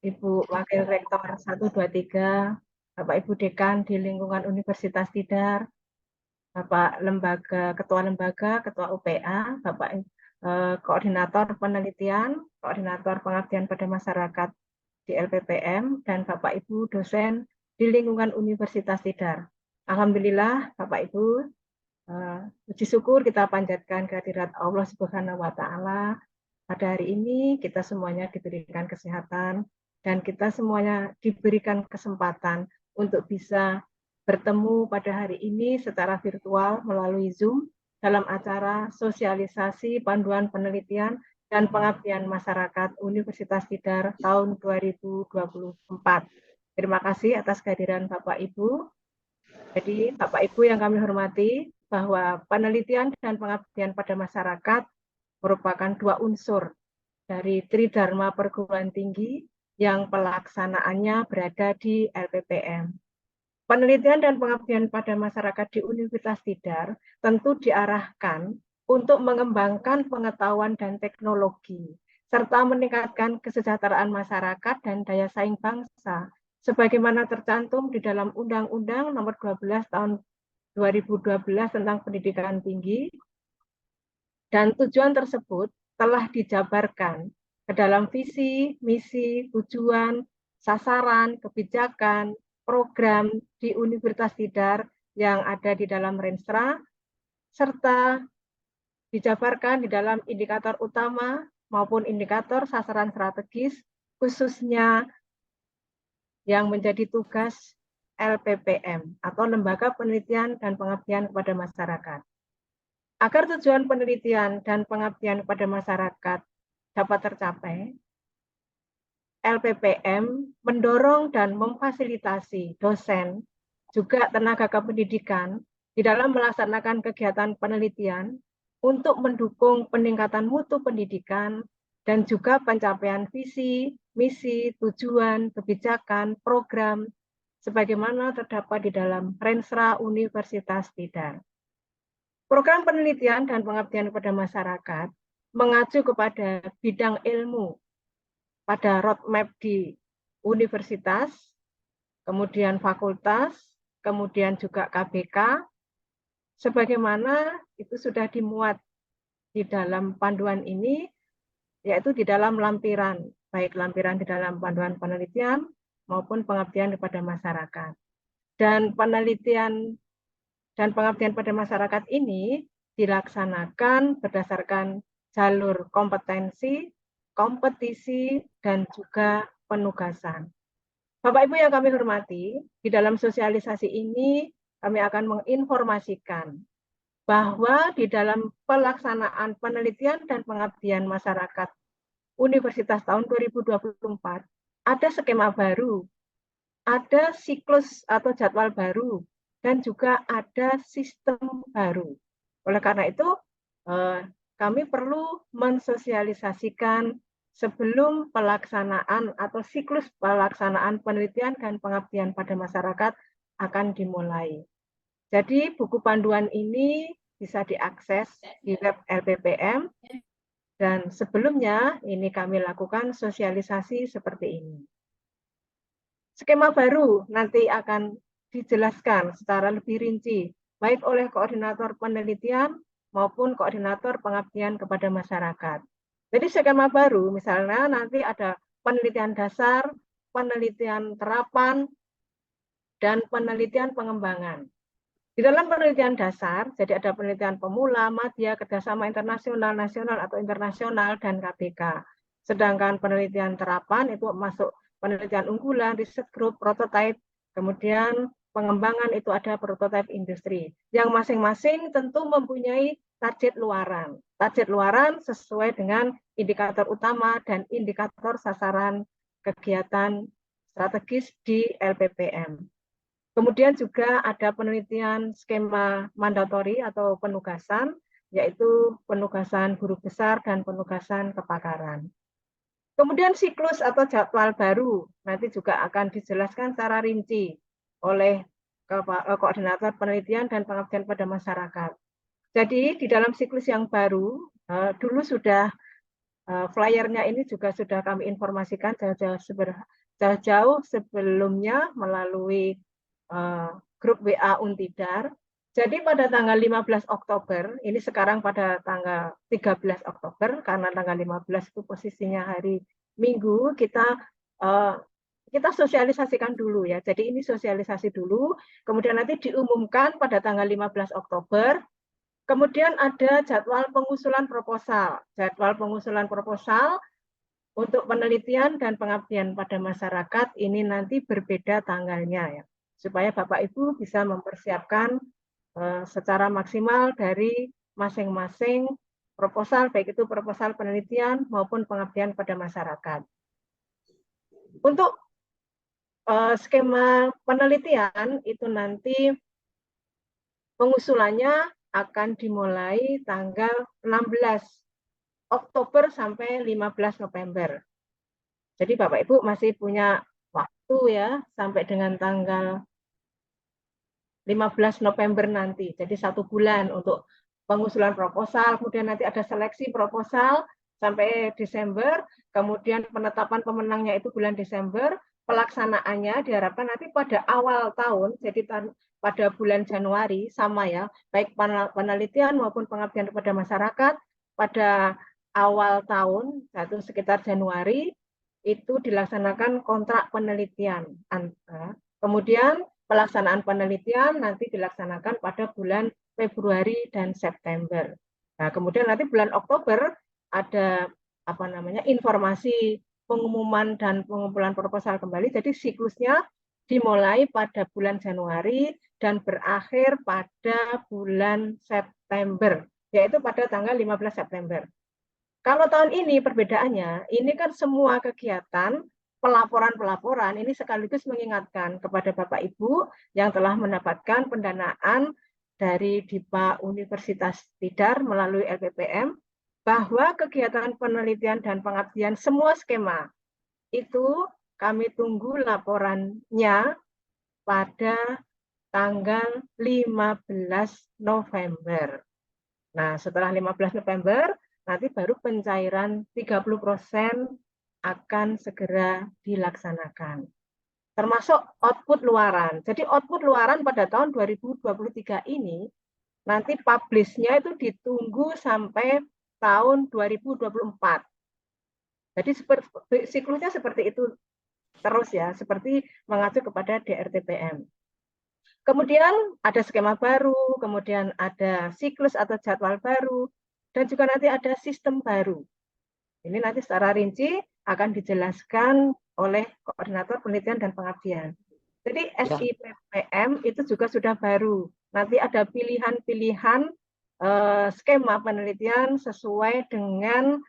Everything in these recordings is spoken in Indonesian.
Ibu Wakil Rektor 123, Bapak Ibu Dekan di lingkungan Universitas Tidar, Bapak Ketua Lembaga, Ketua UPA, Bapak Koordinator Penelitian, Koordinator Pengabdian pada Masyarakat di LPPM, dan Bapak Ibu dosen di lingkungan Universitas Tidar. Alhamdulillah, Bapak Ibu, puji syukur kita panjatkan kehadirat Allah Subhanahu wa Ta'ala. Pada hari ini kita semuanya diberikan kesehatan dan kita semuanya diberikan kesempatan untuk bisa bertemu pada hari ini secara virtual melalui Zoom dalam acara sosialisasi panduan penelitian dan pengabdian masyarakat Universitas Tidar tahun 2024. Terima kasih atas kehadiran Bapak Ibu. Jadi Bapak Ibu yang kami hormati, bahwa penelitian dan pengabdian pada masyarakat merupakan dua unsur dari Tridharma Perguruan Tinggi yang pelaksanaannya berada di LPPM. Penelitian dan pengabdian pada masyarakat di Universitas Tidar tentu diarahkan untuk mengembangkan pengetahuan dan teknologi, serta meningkatkan kesejahteraan masyarakat dan daya saing bangsa, sebagaimana tercantum di dalam Undang-Undang Nomor 12 Tahun 2012 tentang Pendidikan Tinggi, dan tujuan tersebut telah dijabarkan ke dalam visi, misi, tujuan, sasaran, kebijakan, program di Universitas Tidar yang ada di dalam Renstra, serta dijabarkan di dalam indikator utama maupun indikator sasaran strategis, khususnya yang menjadi tugas LPPM atau Lembaga Penelitian dan Pengabdian kepada Masyarakat. Agar tujuan penelitian dan pengabdian kepada masyarakat dapat tercapai, LPPM mendorong dan memfasilitasi dosen, juga tenaga kependidikan di dalam melaksanakan kegiatan penelitian untuk mendukung peningkatan mutu pendidikan dan juga pencapaian visi, misi, tujuan, kebijakan, program, sebagaimana terdapat di dalam Renstra Universitas Tidar. Program penelitian dan pengabdian kepada masyarakat mengacu kepada bidang ilmu pada roadmap di universitas, kemudian fakultas, kemudian juga KBK, sebagaimana itu sudah dimuat di dalam panduan ini, yaitu di dalam lampiran, baik lampiran di dalam panduan penelitian maupun pengabdian kepada masyarakat. Dan penelitian dan pengabdian pada masyarakat ini dilaksanakan berdasarkan jalur kompetensi, kompetisi, dan juga penugasan. Bapak Ibu yang kami hormati, di dalam sosialisasi ini kami akan menginformasikan bahwa di dalam pelaksanaan penelitian dan pengabdian masyarakat Universitas tahun 2024 ada skema baru, ada siklus atau jadwal baru, dan juga ada sistem baru. Oleh karena itu, kami perlu mensosialisasikan sebelum pelaksanaan atau siklus pelaksanaan penelitian dan pengabdian pada masyarakat akan dimulai. Jadi buku panduan ini bisa diakses di web LPPM, dan sebelumnya ini kami lakukan sosialisasi seperti ini. Skema baru nanti akan dijelaskan secara lebih rinci, baik oleh koordinator penelitian maupun koordinator pengabdian kepada masyarakat. Jadi skema baru, misalnya nanti ada penelitian dasar, penelitian terapan, dan penelitian pengembangan. Di dalam penelitian dasar, jadi ada penelitian pemula, madya, kerjasama internasional, nasional atau internasional, dan KBK. Sedangkan penelitian terapan itu masuk penelitian unggulan, riset group, prototype, kemudian pengembangan itu ada prototype industri, yang masing-masing tentu mempunyai target luaran. Target luaran sesuai dengan indikator utama dan indikator sasaran kegiatan strategis di LPPM. Kemudian juga ada penelitian skema mandatori atau penugasan, yaitu penugasan guru besar dan penugasan kepakaran. Kemudian siklus atau jadwal baru nanti juga akan dijelaskan secara rinci oleh koordinator penelitian dan pengabdian pada masyarakat. Jadi di dalam siklus yang baru, dulu sudah Flyernya ini juga sudah kami informasikan jauh-jauh sebelumnya melalui grup WA Untidar. Jadi pada tanggal 15 Oktober, ini sekarang pada tanggal 13 Oktober, karena tanggal 15 itu posisinya hari Minggu, kita sosialisasikan dulu ya. Jadi ini sosialisasi dulu, kemudian nanti diumumkan pada tanggal 15 Oktober, kemudian ada jadwal pengusulan proposal. Jadwal pengusulan proposal untuk penelitian dan pengabdian pada masyarakat ini nanti berbeda tanggalnya ya. Supaya Bapak Ibu bisa mempersiapkan secara maksimal dari masing-masing proposal, baik itu proposal penelitian maupun pengabdian pada masyarakat. Untuk skema penelitian itu nanti pengusulannya akan dimulai tanggal 16 Oktober sampai 15 November. Jadi Bapak Ibu masih punya waktu ya sampai dengan tanggal 15 November nanti. Jadi 1 bulan untuk pengusulan proposal, kemudian nanti ada seleksi proposal sampai Desember, kemudian penetapan pemenangnya itu bulan Desember, pelaksanaannya diharapkan nanti pada awal tahun, jadi pada bulan Januari sama ya, baik penelitian maupun pengabdian kepada masyarakat pada awal tahun, sekitar Januari, itu dilaksanakan kontrak penelitian. Kemudian pelaksanaan penelitian nanti dilaksanakan pada bulan Februari dan September. Nah, kemudian nanti bulan Oktober ada informasi pengumuman dan pengumpulan proposal kembali. Jadi siklusnya dimulai pada bulan Januari dan berakhir pada bulan September, yaitu pada tanggal 15 September. Kalau tahun ini perbedaannya, ini kan semua kegiatan pelaporan-pelaporan ini sekaligus mengingatkan kepada Bapak Ibu yang telah mendapatkan pendanaan dari DIPA Universitas Tidar melalui LPPM, bahwa kegiatan penelitian dan pengabdian semua skema itu kami tunggu laporannya pada tanggal 15 November. Nah, setelah 15 November, nanti baru pencairan 30% akan segera dilaksanakan. Termasuk output luaran. Jadi output luaran pada tahun 2023 ini, nanti publish-nya itu ditunggu sampai tahun 2024. Jadi siklusnya seperti itu terus ya, seperti mengacu kepada DRTPM. Kemudian ada skema baru, kemudian ada siklus atau jadwal baru, dan juga nanti ada sistem baru. Ini nanti secara rinci akan dijelaskan oleh Koordinator Penelitian dan Pengabdian. Jadi SIPPM itu juga sudah baru. Nanti ada pilihan-pilihan skema penelitian sesuai dengan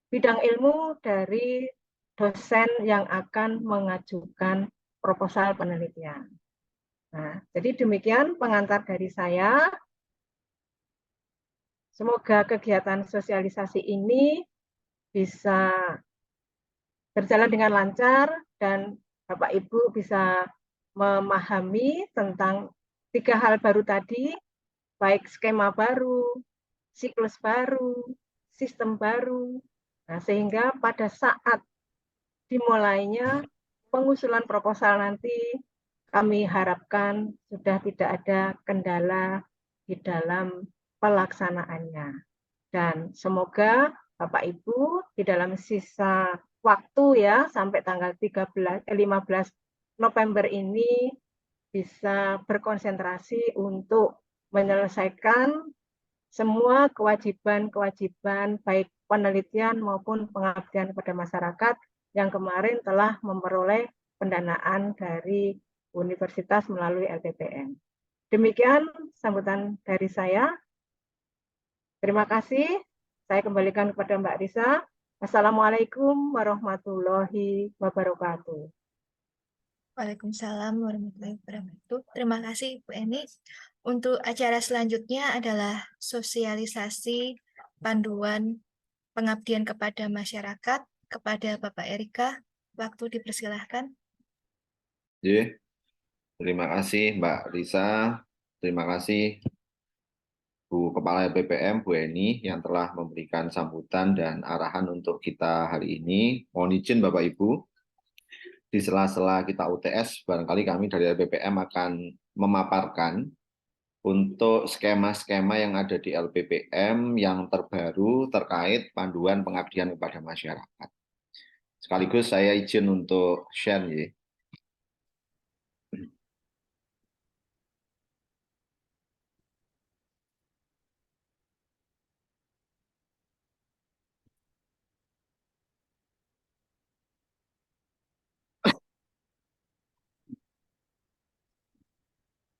bidang ilmu dari dosen yang akan mengajukan proposal penelitian. Nah, jadi demikian pengantar dari saya. Semoga kegiatan sosialisasi ini bisa berjalan dengan lancar dan Bapak Ibu bisa memahami tentang 3 hal baru tadi, baik skema baru, siklus baru, sistem baru. Nah, sehingga pada saat dimulainya pengusulan proposal nanti, kami harapkan sudah tidak ada kendala di dalam pelaksanaannya. Dan semoga Bapak Ibu di dalam sisa waktu ya sampai tanggal 15 November ini bisa berkonsentrasi untuk menyelesaikan semua kewajiban-kewajiban baik penelitian maupun pengabdian kepada masyarakat yang kemarin telah memperoleh pendanaan dari universitas melalui LPPM. Demikian sambutan dari saya. Terima kasih. Saya kembalikan kepada Mbak Risa. Assalamualaikum warahmatullahi wabarakatuh. Waalaikumsalam warahmatullahi wabarakatuh. Terima kasih Bu Eni. Untuk acara selanjutnya adalah sosialisasi panduan pengabdian kepada masyarakat kepada Bapak Erika. Waktu dipersilahkan. Terima kasih Mbak Risa. Terima kasih Bu Kepala LPPM, Bu Eni, yang telah memberikan sambutan dan arahan untuk kita hari ini. Mohon izin Bapak Ibu, di sela-sela kita UTS, barangkali kami dari LPPM akan memaparkan untuk skema-skema yang ada di LPPM yang terbaru terkait panduan pengabdian kepada masyarakat. Sekaligus saya izin untuk share ya.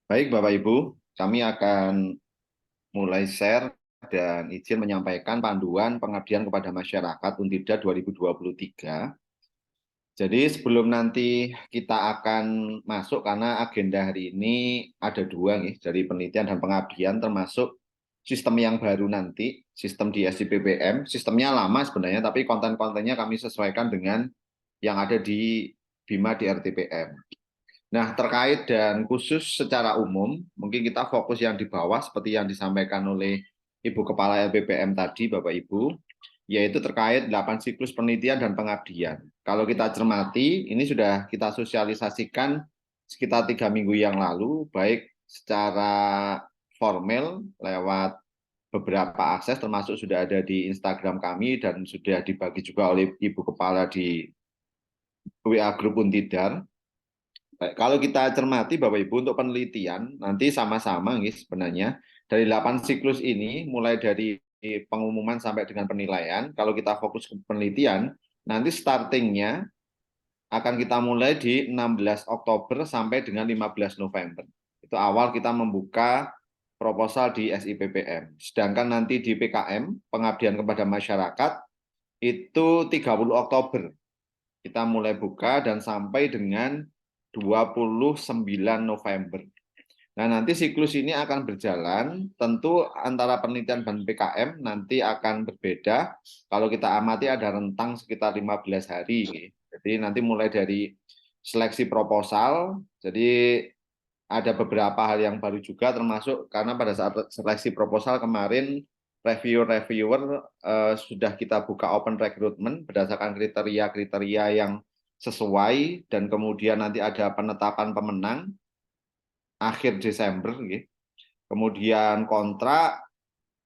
Baik Bapak Ibu, kami akan mulai share dan izin menyampaikan panduan pengabdian kepada masyarakat Untida 2023. Jadi sebelum nanti kita akan masuk, karena agenda hari ini ada dua nih, dari penelitian dan pengabdian, termasuk sistem yang baru nanti, sistem di SIPBM. Sistemnya lama sebenarnya, tapi konten-kontennya kami sesuaikan dengan yang ada di BIMA di RTPM. Nah, terkait dan khusus secara umum, mungkin kita fokus yang di bawah seperti yang disampaikan oleh Ibu Kepala LPPM tadi, Bapak Ibu, yaitu terkait 8 siklus penelitian dan pengabdian. Kalau kita cermati, ini sudah kita sosialisasikan sekitar 3 minggu yang lalu, baik secara formal lewat beberapa akses, termasuk sudah ada di Instagram kami dan sudah dibagi juga oleh Ibu Kepala di WA Grup Untidar. Baik, kalau kita cermati Bapak Ibu untuk penelitian, nanti sama-sama nih sebenarnya dari 8 siklus ini, mulai dari pengumuman sampai dengan penilaian, kalau kita fokus ke penelitian, nanti startingnya akan kita mulai di 16 Oktober sampai dengan 15 November. Itu awal kita membuka proposal di SIPPM. Sedangkan nanti di PKM, pengabdian kepada masyarakat, itu 30 Oktober. Kita mulai buka dan sampai dengan 29 November. Nah, nanti siklus ini akan berjalan, tentu antara penelitian dan PKM nanti akan berbeda. Kalau kita amati ada rentang sekitar 15 hari. Jadi nanti mulai dari seleksi proposal, jadi ada beberapa hal yang baru juga, termasuk karena pada saat seleksi proposal kemarin, reviewer sudah kita buka open recruitment berdasarkan kriteria-kriteria yang sesuai, dan kemudian nanti ada penetapan pemenang akhir Desember. Kemudian kontrak,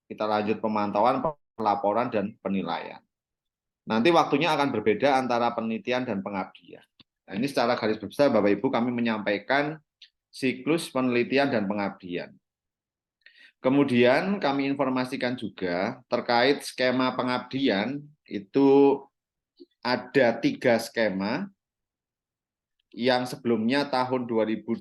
kita lanjut pemantauan, pelaporan, dan penilaian. Nanti waktunya akan berbeda antara penelitian dan pengabdian. Nah, ini secara garis besar Bapak Ibu kami menyampaikan siklus penelitian dan pengabdian. Kemudian kami informasikan juga terkait skema pengabdian, itu ada 3 skema yang sebelumnya tahun 2021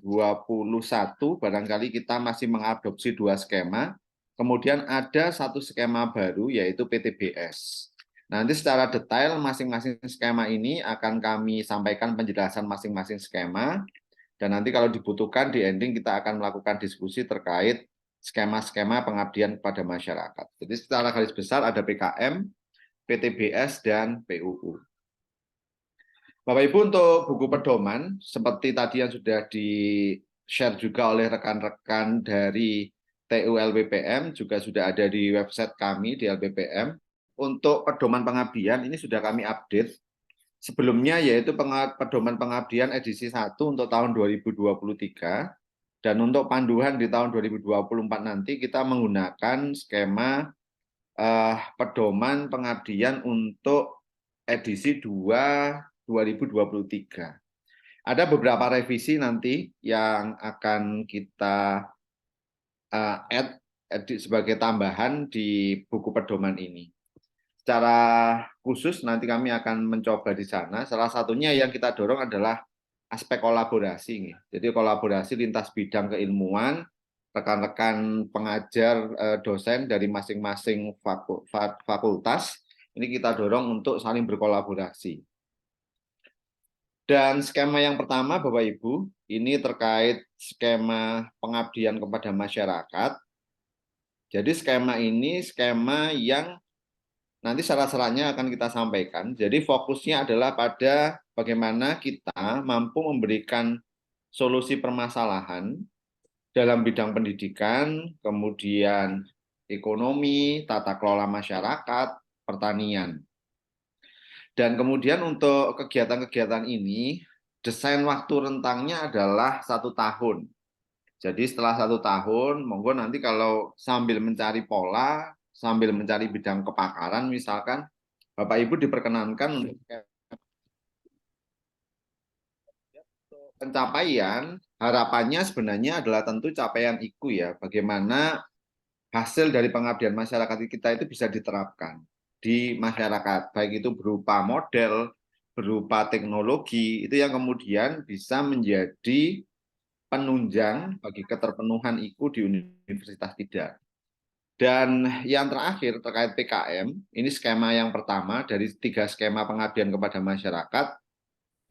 barangkali kita masih mengadopsi 2 skema, kemudian ada 1 skema baru yaitu PTBS. Nanti secara detail masing-masing skema ini akan kami sampaikan penjelasan masing-masing skema, dan nanti kalau dibutuhkan di ending kita akan melakukan diskusi terkait skema-skema pengabdian kepada masyarakat. Jadi secara garis besar ada PKM, PTBS, dan PUU. Bapak Ibu, untuk buku pedoman, seperti tadi yang sudah di-share juga oleh rekan-rekan dari TU LPPM, juga sudah ada di website kami di LPPM. Untuk pedoman pengabdian, ini sudah kami update. Sebelumnya yaitu pedoman pengabdian edisi 1 untuk tahun 2023, dan untuk panduan di tahun 2024 nanti kita menggunakan skema pedoman pengabdian untuk edisi 2023. Ada beberapa revisi nanti yang akan kita add sebagai tambahan di buku pedoman ini. Secara khusus nanti kami akan mencoba di sana. Salah satunya yang kita dorong adalah aspek kolaborasi. Jadi kolaborasi lintas bidang keilmuan, rekan-rekan pengajar, dosen dari masing-masing fakultas, ini kita dorong untuk saling berkolaborasi. Dan skema yang pertama Bapak Ibu, ini terkait skema pengabdian kepada masyarakat. Jadi skema ini skema yang nanti syarat-syaratnya akan kita sampaikan. Jadi fokusnya adalah pada bagaimana kita mampu memberikan solusi permasalahan dalam bidang pendidikan, kemudian ekonomi, tata kelola masyarakat, pertanian. Dan kemudian untuk kegiatan-kegiatan ini, desain waktu rentangnya adalah 1 tahun. Jadi setelah 1 tahun, monggo nanti kalau sambil mencari pola, sambil mencari bidang kepakaran misalkan, Bapak Ibu diperkenankan untuk pencapaian, harapannya sebenarnya adalah tentu capaian IKU ya, bagaimana hasil dari pengabdian masyarakat kita itu bisa diterapkan di masyarakat, baik itu berupa model, berupa teknologi, itu yang kemudian bisa menjadi penunjang bagi keterpenuhan IKU di universitas tidak. Dan yang terakhir terkait PKM, ini skema yang pertama dari 3 skema pengabdian kepada masyarakat,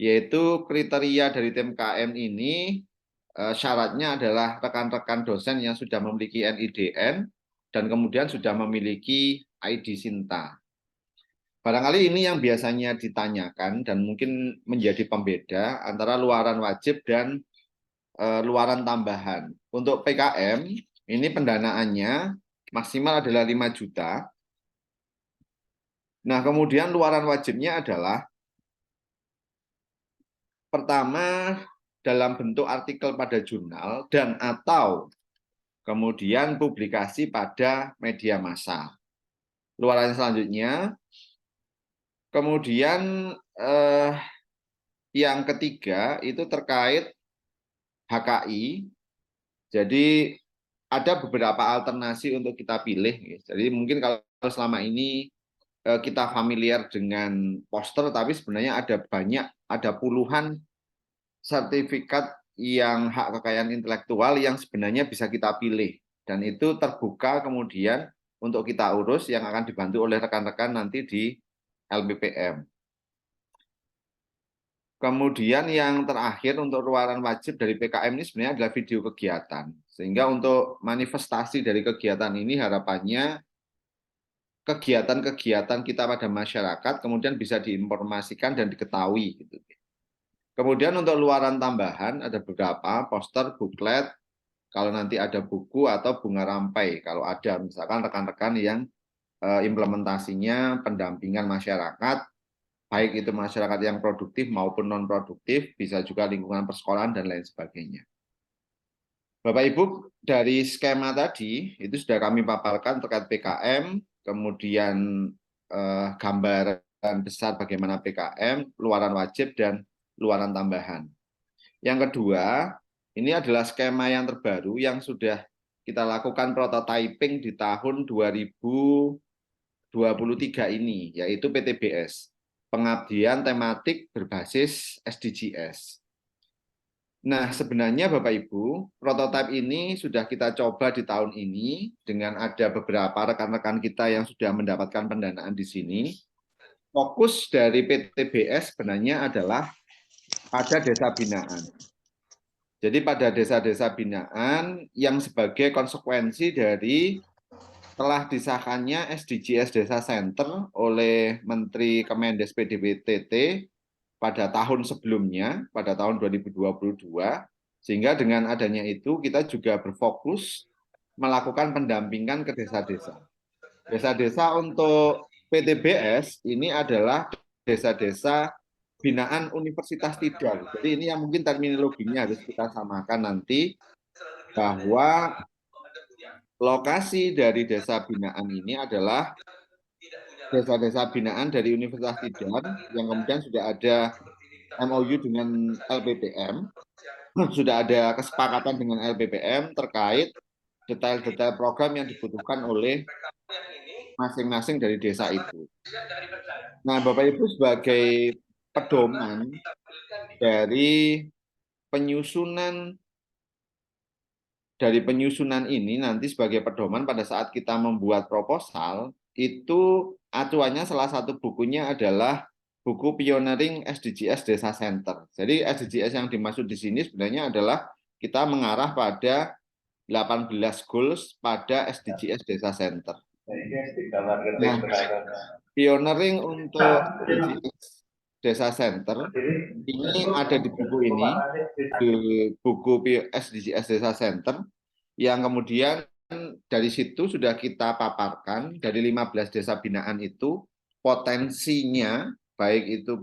yaitu kriteria dari tim KM ini syaratnya adalah rekan-rekan dosen yang sudah memiliki NIDN dan kemudian sudah memiliki ID Sinta. Barangkali ini yang biasanya ditanyakan dan mungkin menjadi pembeda antara luaran wajib dan luaran tambahan. Untuk PKM, ini pendanaannya maksimal adalah 5 juta. Nah, kemudian luaran wajibnya adalah pertama dalam bentuk artikel pada jurnal dan atau kemudian publikasi pada media massa. Luaran selanjutnya, kemudian yang ketiga itu terkait HKI. Jadi ada beberapa alternasi untuk kita pilih. Jadi mungkin kalau selama ini kita familiar dengan poster, tapi sebenarnya ada puluhan sertifikat yang hak kekayaan intelektual yang sebenarnya bisa kita pilih. Dan itu terbuka kemudian untuk kita urus yang akan dibantu oleh rekan-rekan nanti di LPPM. Kemudian yang terakhir untuk luaran wajib dari PKM ini sebenarnya adalah video kegiatan. Sehingga untuk manifestasi dari kegiatan ini harapannya kegiatan-kegiatan kita pada masyarakat kemudian bisa diinformasikan dan diketahui. Kemudian untuk luaran tambahan ada beberapa poster, buklet, kalau nanti ada buku atau bunga rampai, kalau ada misalkan rekan-rekan yang implementasinya pendampingan masyarakat, baik itu masyarakat yang produktif maupun non-produktif, bisa juga lingkungan persekolahan dan lain sebagainya. Bapak Ibu, dari skema tadi, itu sudah kami paparkan terkait PKM, kemudian gambaran besar bagaimana PKM, luaran wajib, dan luaran tambahan. Yang kedua, ini adalah skema yang terbaru yang sudah kita lakukan prototyping di tahun 2023 ini, yaitu PTBS. Pengabdian tematik berbasis SDGs. Nah, sebenarnya Bapak Ibu, prototipe ini sudah kita coba di tahun ini dengan ada beberapa rekan-rekan kita yang sudah mendapatkan pendanaan di sini. Fokus dari PTBS sebenarnya adalah pada desa binaan. Jadi pada desa-desa binaan yang sebagai konsekuensi dari telah disahkannya SDGs Desa Center oleh Menteri Kemendes PDPTT pada tahun sebelumnya, pada tahun 2022, sehingga dengan adanya itu kita juga berfokus melakukan pendampingan ke desa-desa. Desa-desa untuk PTBS ini adalah desa-desa binaan universitas tidak. Jadi ini yang mungkin terminologinya harus kita samakan nanti, bahwa lokasi dari desa binaan ini adalah desa-desa binaan dari Universitas Tidar yang kemudian sudah ada MOU dengan LPPM, sudah ada kesepakatan dengan LPPM terkait detail-detail program yang dibutuhkan oleh masing-masing dari desa itu. Nah, Bapak Ibu, sebagai pedoman dari penyusunan ini nanti sebagai pedoman pada saat kita membuat proposal, itu acuannya salah satu bukunya adalah buku Pioneering SDGs Desa Center. Jadi SDGs yang dimaksud di sini sebenarnya adalah kita mengarah pada 18 goals pada SDGs Desa Center. Nah, pioneering untuk SDGs Desa Center ini ada di buku ini, di buku SDGs Desa Center, yang kemudian dari situ sudah kita paparkan, dari 15 desa binaan itu potensinya, baik itu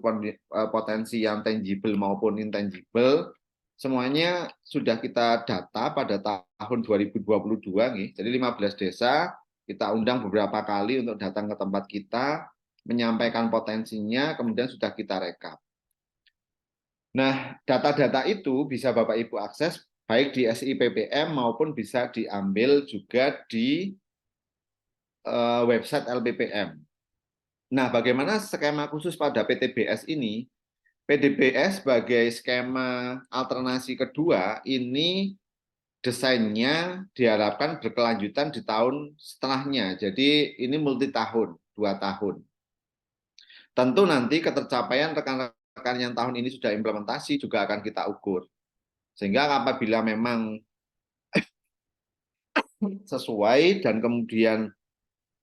potensi yang tangible maupun intangible, semuanya sudah kita data pada tahun 2022 nih. Jadi 15 desa kita undang beberapa kali untuk datang ke tempat kita, menyampaikan potensinya, kemudian sudah kita rekap. Nah, data-data itu bisa Bapak Ibu akses baik di SIPPM maupun bisa diambil juga di website LPPM. Nah, bagaimana skema khusus pada PTBS ini? PTBS sebagai skema alternasi kedua ini desainnya diharapkan berkelanjutan di tahun setelahnya. Jadi ini multi tahun, 2 tahun. Tentu nanti ketercapaian rekan-rekan yang tahun ini sudah implementasi juga akan kita ukur. Sehingga apabila memang sesuai dan kemudian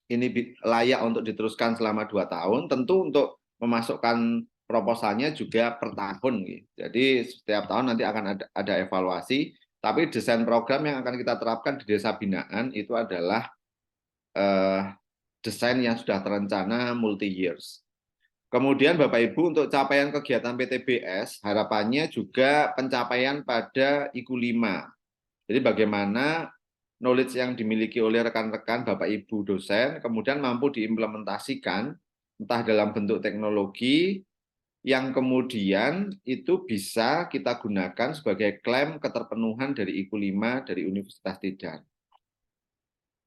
ini layak untuk diteruskan selama 2 tahun, tentu untuk memasukkan proposalnya juga per tahun. Jadi setiap tahun nanti akan ada evaluasi, tapi desain program yang akan kita terapkan di desa binaan itu adalah desain yang sudah terencana multi years. Kemudian Bapak Ibu untuk capaian kegiatan PTBS, harapannya juga pencapaian pada IKU 5. Jadi bagaimana knowledge yang dimiliki oleh rekan-rekan Bapak Ibu dosen, kemudian mampu diimplementasikan, entah dalam bentuk teknologi, yang kemudian itu bisa kita gunakan sebagai klaim keterpenuhan dari IKU 5 dari Universitas Tidar.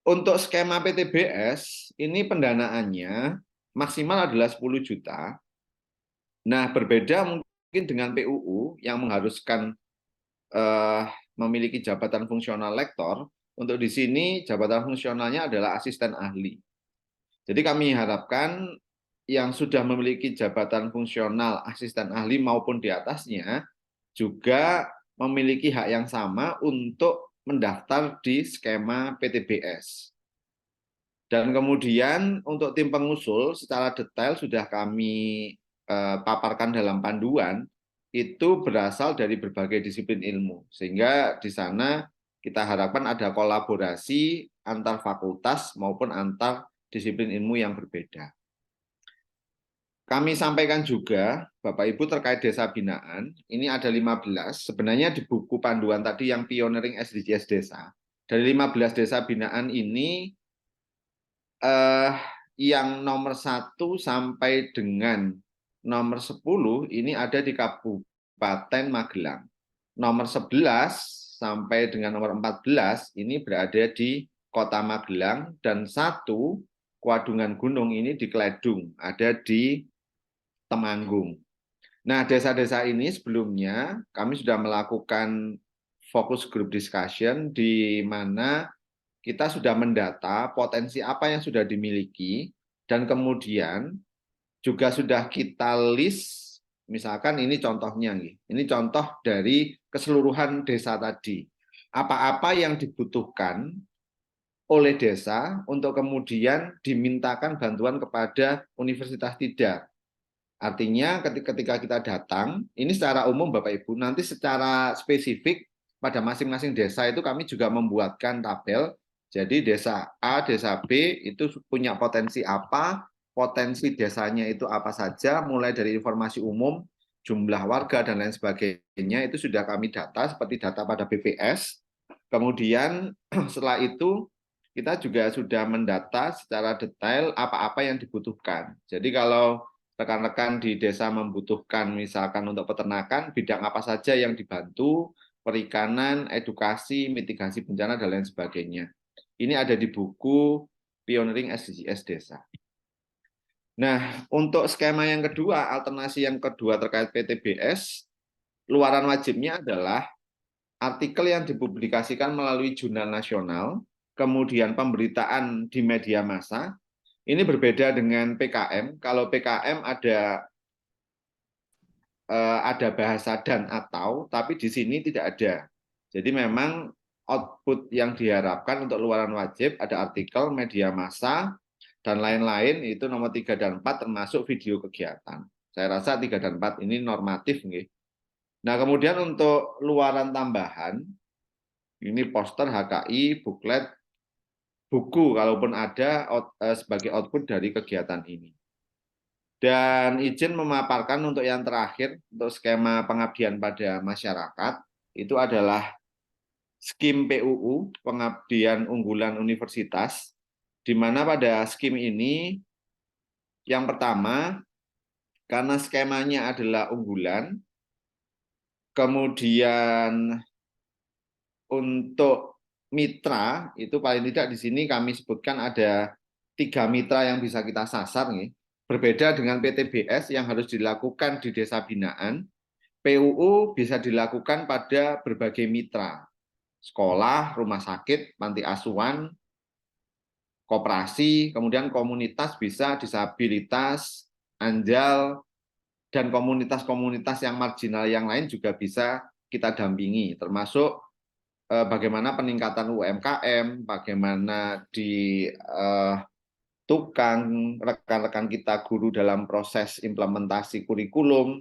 Untuk skema PTBS, ini pendanaannya maksimal adalah 10 juta. Nah, berbeda mungkin dengan PUU yang mengharuskan memiliki jabatan fungsional lektor, untuk di sini jabatan fungsionalnya adalah asisten ahli. Jadi kami harapkan yang sudah memiliki jabatan fungsional asisten ahli maupun di atasnya juga memiliki hak yang sama untuk mendaftar di skema PTBS. Dan kemudian untuk tim pengusul secara detail sudah kami paparkan dalam panduan, itu berasal dari berbagai disiplin ilmu. Sehingga di sana kita harapkan ada kolaborasi antar fakultas maupun antar disiplin ilmu yang berbeda. Kami sampaikan juga, Bapak Ibu terkait desa binaan, ini ada 15, sebenarnya di buku panduan tadi yang pioneering SDGs desa, dari 15 desa binaan ini, yang nomor 1 sampai dengan nomor 10 ini ada di Kabupaten Magelang. Nomor 11 sampai dengan nomor 14 ini berada di Kota Magelang, dan 1 Kuadungan Gunung ini di Kledung, ada di Temanggung. Nah, desa-desa ini sebelumnya kami sudah melakukan focus group discussion di mana kita sudah mendata potensi apa yang sudah dimiliki, dan kemudian juga sudah kita list, misalkan ini contohnya, ini contoh dari keseluruhan desa tadi. Apa-apa yang dibutuhkan oleh desa untuk kemudian dimintakan bantuan kepada Universitas Tidar. Artinya ketika kita datang, ini secara umum Bapak Ibu, nanti secara spesifik pada masing-masing desa itu kami juga membuatkan tabel. Jadi desa A, desa B itu punya potensi apa, potensi desanya itu apa saja, mulai dari informasi umum, jumlah warga, dan lain sebagainya, itu sudah kami data seperti data pada BPS. Kemudian setelah itu kita juga sudah mendata secara detail apa-apa yang dibutuhkan. Jadi kalau rekan-rekan di desa membutuhkan misalkan untuk peternakan, bidang apa saja yang dibantu, perikanan, edukasi, mitigasi bencana, dan lain sebagainya. Ini ada di buku Pioneering SDGs Desa. Nah, untuk skema yang kedua, alternasi yang kedua terkait PTBS, luaran wajibnya adalah artikel yang dipublikasikan melalui jurnal nasional, kemudian pemberitaan di media massa. Ini berbeda dengan PKM. Kalau PKM ada bahasa dan atau, tapi di sini tidak ada. Jadi memang output yang diharapkan untuk luaran wajib ada artikel, media massa, dan lain-lain, itu nomor 3 dan 4 termasuk video kegiatan. Saya rasa 3 dan 4 ini normatif. Nah, kemudian untuk luaran tambahan, ini poster, HKI, buklet, buku kalaupun ada sebagai output dari kegiatan ini. Dan izin memaparkan untuk yang terakhir, untuk skema pengabdian pada masyarakat, itu adalah skim PUU, pengabdian unggulan universitas, di mana pada skim ini, yang pertama, karena skemanya adalah unggulan, kemudian untuk mitra, itu paling tidak di sini kami sebutkan ada 3 mitra yang bisa kita sasar nih. Berbeda dengan PTBS yang harus dilakukan di desa binaan, PUU bisa dilakukan pada berbagai mitra, sekolah, rumah sakit, panti asuhan, koperasi, kemudian komunitas bisa disabilitas, ANJAL, dan komunitas-komunitas yang marginal yang lain juga bisa kita dampingi, termasuk bagaimana peningkatan UMKM, bagaimana di tukang, rekan-rekan kita guru dalam proses implementasi kurikulum,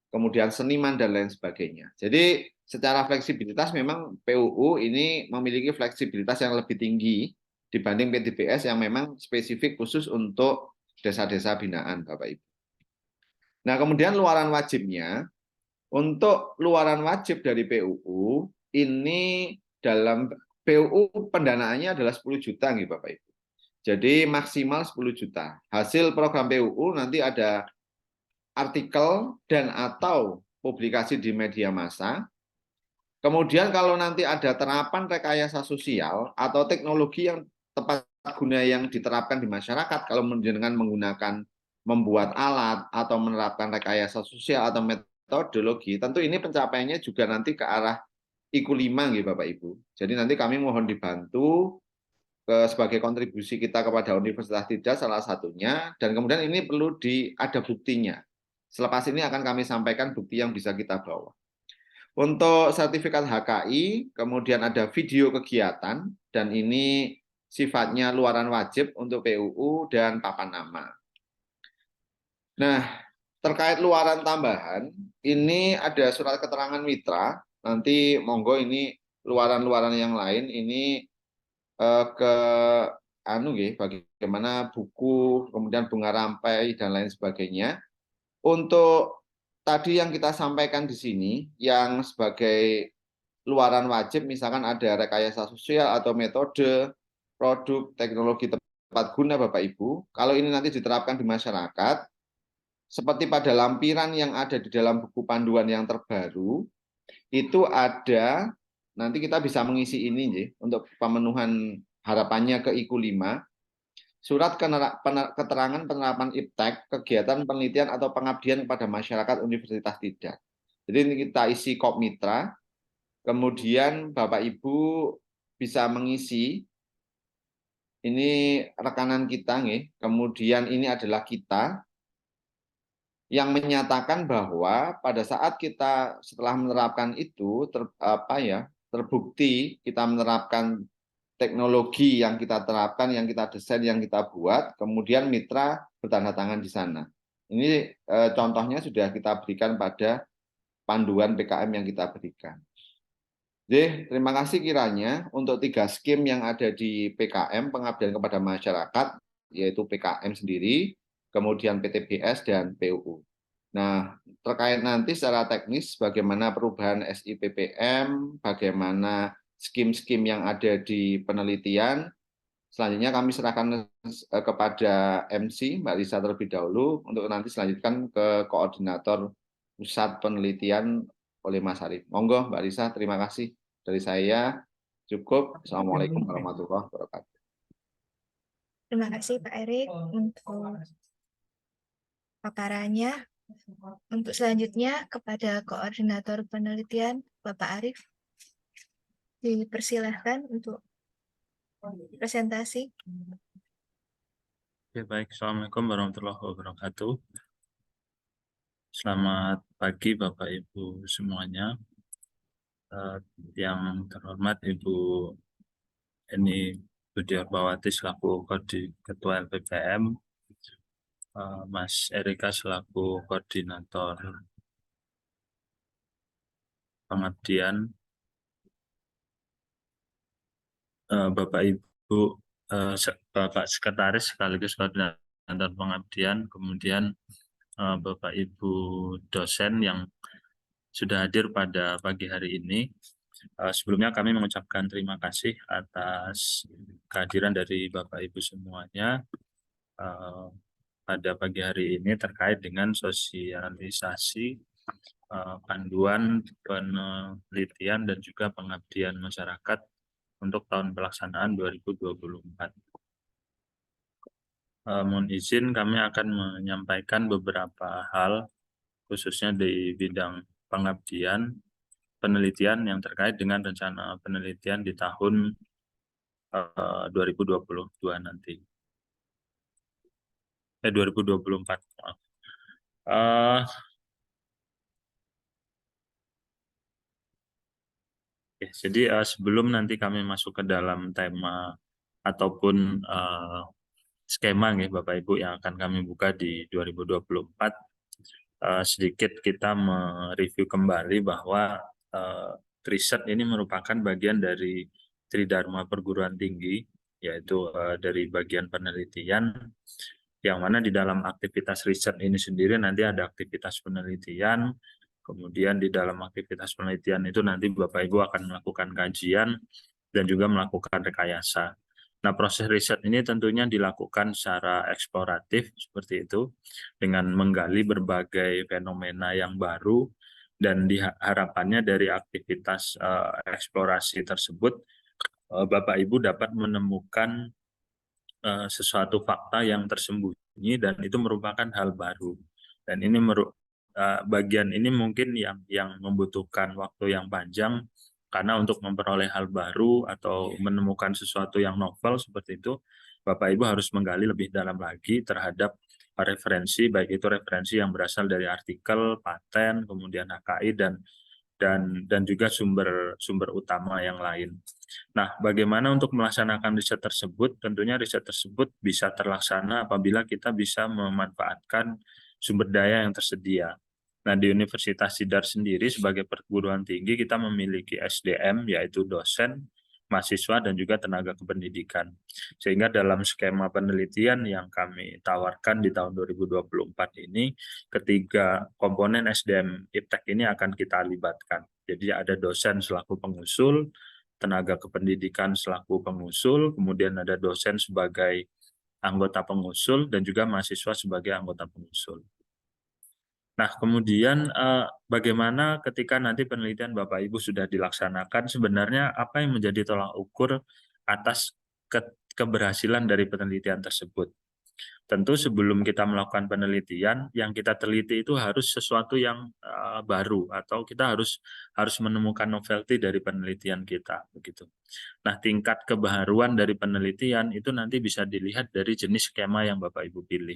kemudian seniman, dan lain sebagainya. Jadi secara fleksibilitas memang PUU ini memiliki fleksibilitas yang lebih tinggi dibanding PTBS yang memang spesifik khusus untuk desa-desa binaan, Bapak Ibu. Nah, kemudian luaran wajibnya, untuk luaran wajib dari PUU, ini dalam PUU pendanaannya adalah 10 juta, nih Bapak Ibu. Jadi maksimal 10 juta. Hasil program PUU nanti ada artikel dan atau publikasi di media massa. Kemudian kalau nanti ada terapan rekayasa sosial atau teknologi yang tepat guna yang diterapkan di masyarakat, kalau dengan menggunakan membuat alat atau menerapkan rekayasa sosial atau metodologi, tentu ini pencapaiannya juga nanti ke arah IKU 5 gitu Bapak Ibu. Jadi nanti kami mohon dibantu sebagai kontribusi kita kepada Universitas Tidar salah satunya, dan kemudian ini perlu ada buktinya. Selepas ini akan kami sampaikan bukti yang bisa kita bawa. Untuk sertifikat HKI, kemudian ada video kegiatan, dan ini sifatnya luaran wajib untuk PUU dan papan nama. Nah, terkait luaran tambahan, ini ada surat keterangan mitra, nanti monggo ini luaran-luaran yang lain, ini ke bagaimana buku, kemudian bunga rampai, dan lain sebagainya. Untuk tadi yang kita sampaikan di sini, yang sebagai luaran wajib, misalkan ada rekayasa sosial atau metode, produk, teknologi tepat guna Bapak Ibu, kalau ini nanti diterapkan di masyarakat, seperti pada lampiran yang ada di dalam buku panduan yang terbaru, itu ada, nanti kita bisa mengisi ini untuk pemenuhan harapannya ke IKU 5, surat keterangan penerapan IPTEK, kegiatan penelitian atau pengabdian kepada masyarakat Universitas Tidar. Jadi ini kita isi kop mitra, kemudian Bapak Ibu bisa mengisi, ini rekanan kita, kemudian ini adalah kita, yang menyatakan bahwa pada saat kita setelah menerapkan itu, terbukti kita menerapkan teknologi yang kita terapkan, yang kita desain, yang kita buat, kemudian mitra bertanda tangan di sana. Ini contohnya sudah kita berikan pada panduan PKM yang kita berikan. Jadi, terima kasih kiranya untuk 3 skim yang ada di PKM, pengabdian kepada masyarakat, yaitu PKM sendiri, kemudian PTBS, dan PUU. Nah, terkait nanti secara teknis bagaimana perubahan SIPPM, bagaimana skim-skim yang ada di penelitian, selanjutnya kami serahkan kepada MC, Mbak Lisa terlebih dahulu, untuk nanti selanjutkan ke koordinator pusat penelitian oleh Mas Arif. Monggo Mbak Lisa, terima kasih dari saya. Cukup. Assalamualaikum warahmatullahi wabarakatuh. Terima kasih Pak Erik untuk paparannya. Untuk selanjutnya kepada koordinator penelitian Bapak Arif, dipersilahkan untuk presentasi. Oke, baik. Assalamualaikum warahmatullahi wabarakatuh. Selamat pagi Bapak Ibu semuanya. Yang terhormat Ibu Eni Budiarbawati selaku Ketua LPPM, Mas Erika selaku Koordinator Pengabdian, Bapak Ibu Bapak Sekretaris sekaligus Koordinator Pengabdian, kemudian Bapak Ibu dosen yang sudah hadir pada pagi hari ini. Sebelumnya kami mengucapkan terima kasih atas kehadiran dari Bapak Ibu semuanya pada pagi hari ini terkait dengan sosialisasi panduan penelitian dan juga pengabdian masyarakat untuk tahun pelaksanaan 2024. Mohon izin kami akan menyampaikan beberapa hal khususnya di bidang pengabdian penelitian yang terkait dengan rencana penelitian di tahun 2022 nanti. 2024. Maaf. Jadi sebelum nanti kami masuk ke dalam tema ataupun skema nih Bapak Ibu yang akan kami buka di 2024, sedikit kita mereview kembali bahwa riset ini merupakan bagian dari Tridharma Perguruan Tinggi, yaitu dari bagian penelitian, yang mana di dalam aktivitas riset ini sendiri nanti ada aktivitas penelitian, kemudian di dalam aktivitas penelitian itu nanti Bapak Ibu akan melakukan kajian dan juga melakukan rekayasa. Nah, proses riset ini tentunya dilakukan secara eksploratif seperti itu, dengan menggali berbagai fenomena yang baru, dan harapannya dari aktivitas eksplorasi tersebut, Bapak Ibu dapat menemukan sesuatu fakta yang tersembunyi dan itu merupakan hal baru. Dan ini bagian ini mungkin yang membutuhkan waktu yang panjang, karena untuk memperoleh hal baru atau menemukan sesuatu yang novel seperti itu, Bapak Ibu harus menggali lebih dalam lagi terhadap referensi, baik itu referensi yang berasal dari artikel, paten, kemudian HKI dan juga sumber utama yang lain. Nah, bagaimana untuk melaksanakan riset tersebut? Tentunya riset tersebut bisa terlaksana apabila kita bisa memanfaatkan sumber daya yang tersedia. Nah, di Universitas Sidar sendiri sebagai perguruan tinggi kita memiliki SDM, yaitu dosen, mahasiswa, dan juga tenaga kependidikan. Sehingga dalam skema penelitian yang kami tawarkan di tahun 2024 ini, ketiga komponen SDM IPTEK ini akan kita libatkan. Jadi ada dosen selaku pengusul, tenaga kependidikan selaku pengusul, kemudian ada dosen sebagai anggota pengusul, dan juga mahasiswa sebagai anggota pengusul. Nah, kemudian bagaimana ketika nanti penelitian Bapak Ibu sudah dilaksanakan, sebenarnya apa yang menjadi tolak ukur atas keberhasilan dari penelitian tersebut? Tentu sebelum kita melakukan penelitian, yang kita teliti itu harus sesuatu yang baru, atau kita harus menemukan novelty dari penelitian kita, begitu. Nah, tingkat kebaharuan dari penelitian itu nanti bisa dilihat dari jenis skema yang Bapak Ibu pilih.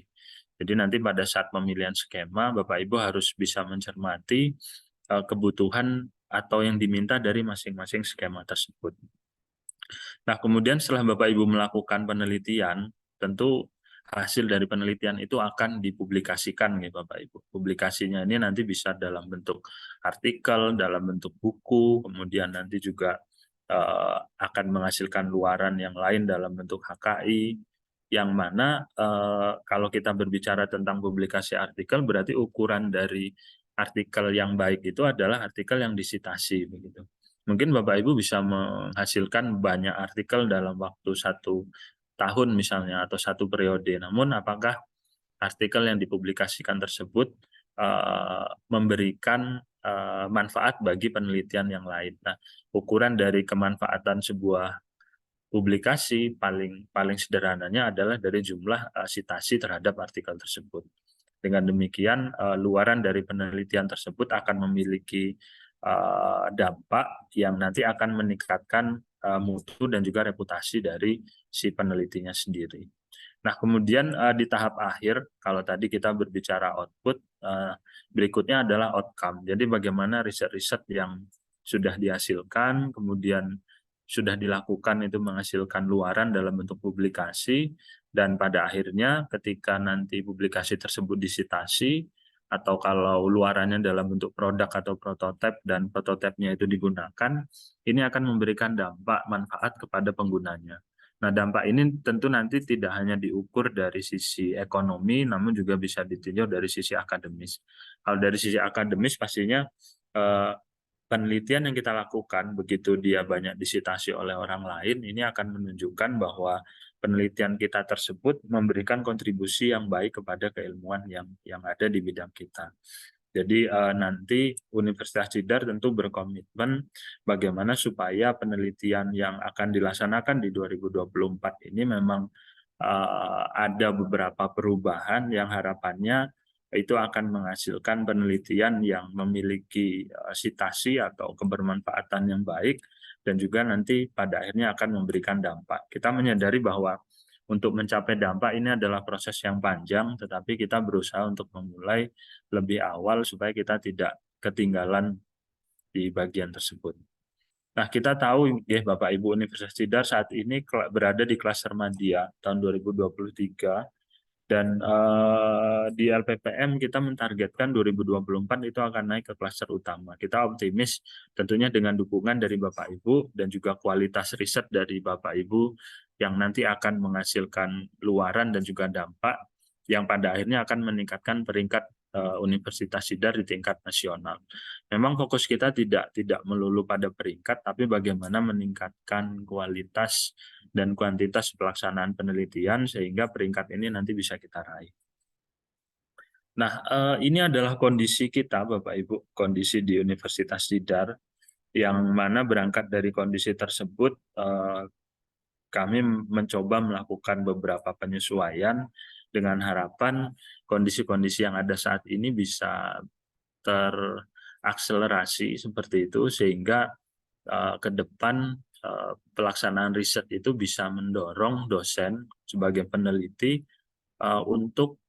Jadi nanti pada saat pemilihan skema, Bapak Ibu harus bisa mencermati kebutuhan atau yang diminta dari masing-masing skema tersebut. Nah, kemudian setelah Bapak Ibu melakukan penelitian, tentu hasil dari penelitian itu akan dipublikasikan nih Bapak Ibu. Publikasinya ini nanti bisa dalam bentuk artikel, dalam bentuk buku, kemudian nanti juga akan menghasilkan luaran yang lain dalam bentuk HKI, yang mana kalau kita berbicara tentang publikasi artikel, berarti ukuran dari artikel yang baik itu adalah artikel yang disitasi, begitu. Mungkin Bapak Ibu bisa menghasilkan banyak artikel dalam waktu 1 tahun misalnya, atau 1 periode. Namun apakah artikel yang dipublikasikan tersebut memberikan manfaat bagi penelitian yang lain? Nah, ukuran dari kemanfaatan sebuah publikasi paling sederhananya adalah dari jumlah sitasi terhadap artikel tersebut. Dengan demikian, luaran dari penelitian tersebut akan memiliki dampak yang nanti akan meningkatkan mutu dan juga reputasi dari si penelitinya sendiri. Nah, kemudian di tahap akhir, kalau tadi kita berbicara output, berikutnya adalah outcome. Jadi bagaimana riset-riset yang sudah dihasilkan, kemudian sudah dilakukan itu menghasilkan luaran dalam bentuk publikasi, dan pada akhirnya ketika nanti publikasi tersebut disitasi, atau kalau luarannya dalam bentuk produk atau prototipe dan prototipenya itu digunakan, ini akan memberikan dampak manfaat kepada penggunanya. Nah, dampak ini tentu nanti tidak hanya diukur dari sisi ekonomi, namun juga bisa ditinjau dari sisi akademis. Kalau dari sisi akademis pastinya penelitian yang kita lakukan, begitu dia banyak disitasi oleh orang lain, ini akan menunjukkan bahwa penelitian kita tersebut memberikan kontribusi yang baik kepada keilmuan yang ada di bidang kita. Jadi nanti Universitas Tidar tentu berkomitmen bagaimana supaya penelitian yang akan dilaksanakan di 2024 ini memang ada beberapa perubahan yang harapannya itu akan menghasilkan penelitian yang memiliki sitasi atau kebermanfaatan yang baik dan juga nanti pada akhirnya akan memberikan dampak. Kita menyadari bahwa untuk mencapai dampak ini adalah proses yang panjang, tetapi kita berusaha untuk memulai lebih awal supaya kita tidak ketinggalan di bagian tersebut. Nah, kita tahu ya Bapak Ibu, Universitas Tidar saat ini berada di klaster Madya tahun 2023 dan di LPPM kita mentargetkan 2024 itu akan naik ke klaster utama. Kita optimis tentunya dengan dukungan dari Bapak Ibu dan juga kualitas riset dari Bapak Ibu yang nanti akan menghasilkan luaran dan juga dampak yang pada akhirnya akan meningkatkan peringkat Universitas Tidar di tingkat nasional. Memang fokus kita tidak melulu pada peringkat, tapi bagaimana meningkatkan kualitas dan kuantitas pelaksanaan penelitian sehingga peringkat ini nanti bisa kita raih. Nah, ini adalah kondisi kita, Bapak Ibu, kondisi di Universitas Tidar, yang mana berangkat dari kondisi tersebut, kami mencoba melakukan beberapa penyesuaian dengan harapan kondisi-kondisi yang ada saat ini bisa terakselerasi seperti itu sehingga ke depan pelaksanaan riset itu bisa mendorong dosen sebagai peneliti untuk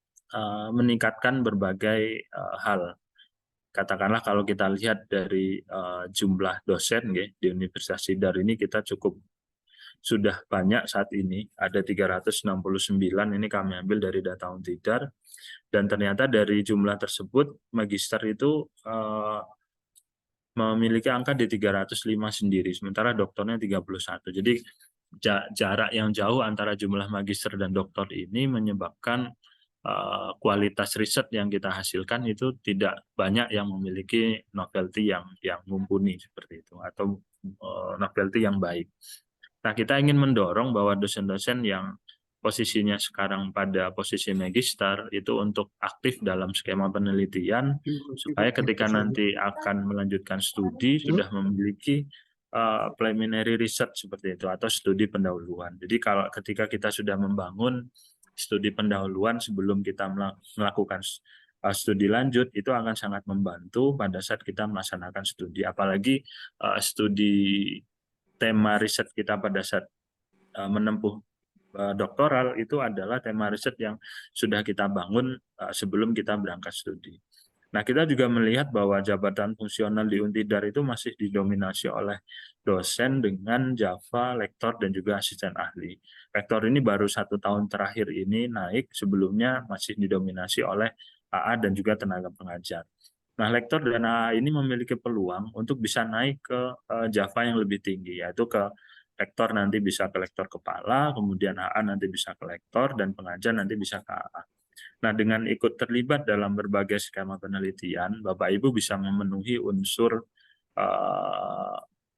meningkatkan berbagai hal. Katakanlah kalau kita lihat dari jumlah dosen di Universitas Tidar ini kita cukup sudah banyak saat ini, ada 369, ini kami ambil dari data Untidar, dan ternyata dari jumlah tersebut, magister itu memiliki angka di 305 sendiri, sementara doktornya 31. Jadi jarak yang jauh antara jumlah magister dan doktor ini menyebabkan kualitas riset yang kita hasilkan itu tidak banyak yang memiliki novelty yang mumpuni seperti itu, atau novelty yang baik. Nah, kita ingin mendorong bahwa dosen-dosen yang posisinya sekarang pada posisi magister itu untuk aktif dalam skema penelitian supaya ketika nanti akan melanjutkan studi sudah memiliki preliminary research seperti itu atau studi pendahuluan. Jadi kalau ketika kita sudah membangun studi pendahuluan sebelum kita melakukan studi lanjut itu akan sangat membantu pada saat kita melaksanakan studi, apalagi studi tema riset kita pada saat menempuh doktoral itu adalah tema riset yang sudah kita bangun sebelum kita berangkat studi. Nah, kita juga melihat bahwa jabatan fungsional di Untidar itu masih didominasi oleh dosen dengan Java, lektor, dan juga asisten ahli. Lektor ini baru 1 tahun terakhir ini naik, sebelumnya masih didominasi oleh AA dan juga tenaga pengajar. Nah, lektor dan AA ini memiliki peluang untuk bisa naik ke Java yang lebih tinggi, yaitu ke lektor nanti bisa ke lektor kepala, kemudian AA nanti bisa ke lektor, dan pengajar nanti bisa ke AA. Nah, dengan ikut terlibat dalam berbagai skema penelitian, Bapak Ibu bisa memenuhi unsur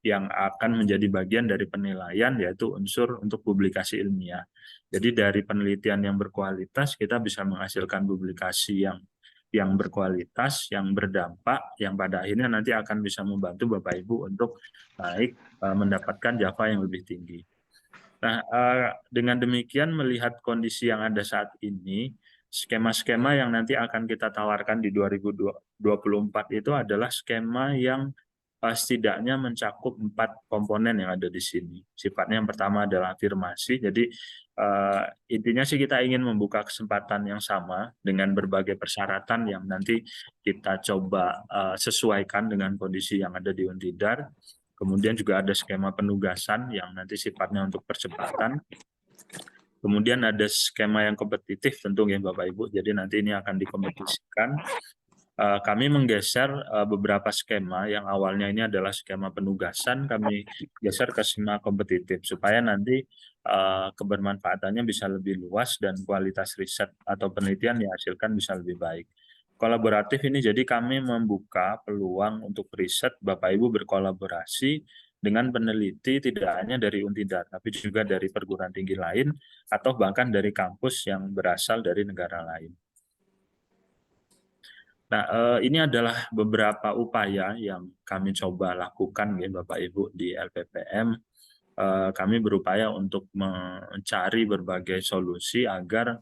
yang akan menjadi bagian dari penilaian, yaitu unsur untuk publikasi ilmiah. Jadi dari penelitian yang berkualitas, kita bisa menghasilkan publikasi yang berkualitas, yang berdampak, yang pada akhirnya nanti akan bisa membantu Bapak Ibu untuk naik mendapatkan Java yang lebih tinggi. Nah, dengan demikian melihat kondisi yang ada saat ini, skema-skema yang nanti akan kita tawarkan di 2024 itu adalah skema yang setidaknya mencakup 4 komponen yang ada di sini. Sifatnya yang pertama adalah afirmasi, jadi intinya sih kita ingin membuka kesempatan yang sama dengan berbagai persyaratan yang nanti kita coba sesuaikan dengan kondisi yang ada di Untidar. Kemudian juga ada skema penugasan yang nanti sifatnya untuk percepatan. Kemudian ada skema yang kompetitif tentunya Bapak Ibu, jadi nanti ini akan dikompetisikan. kami menggeser beberapa skema yang awalnya ini adalah skema penugasan, kami geser ke skema kompetitif supaya nanti kebermanfaatannya bisa lebih luas dan kualitas riset atau penelitian yang dihasilkan bisa lebih baik. Kolaboratif ini jadi kami membuka peluang untuk riset Bapak Ibu berkolaborasi dengan peneliti tidak hanya dari Untidar, tapi juga dari perguruan tinggi lain atau bahkan dari kampus yang berasal dari negara lain. Nah, ini adalah beberapa upaya yang kami coba lakukan ya Bapak Ibu di LPPM. Kami berupaya untuk mencari berbagai solusi agar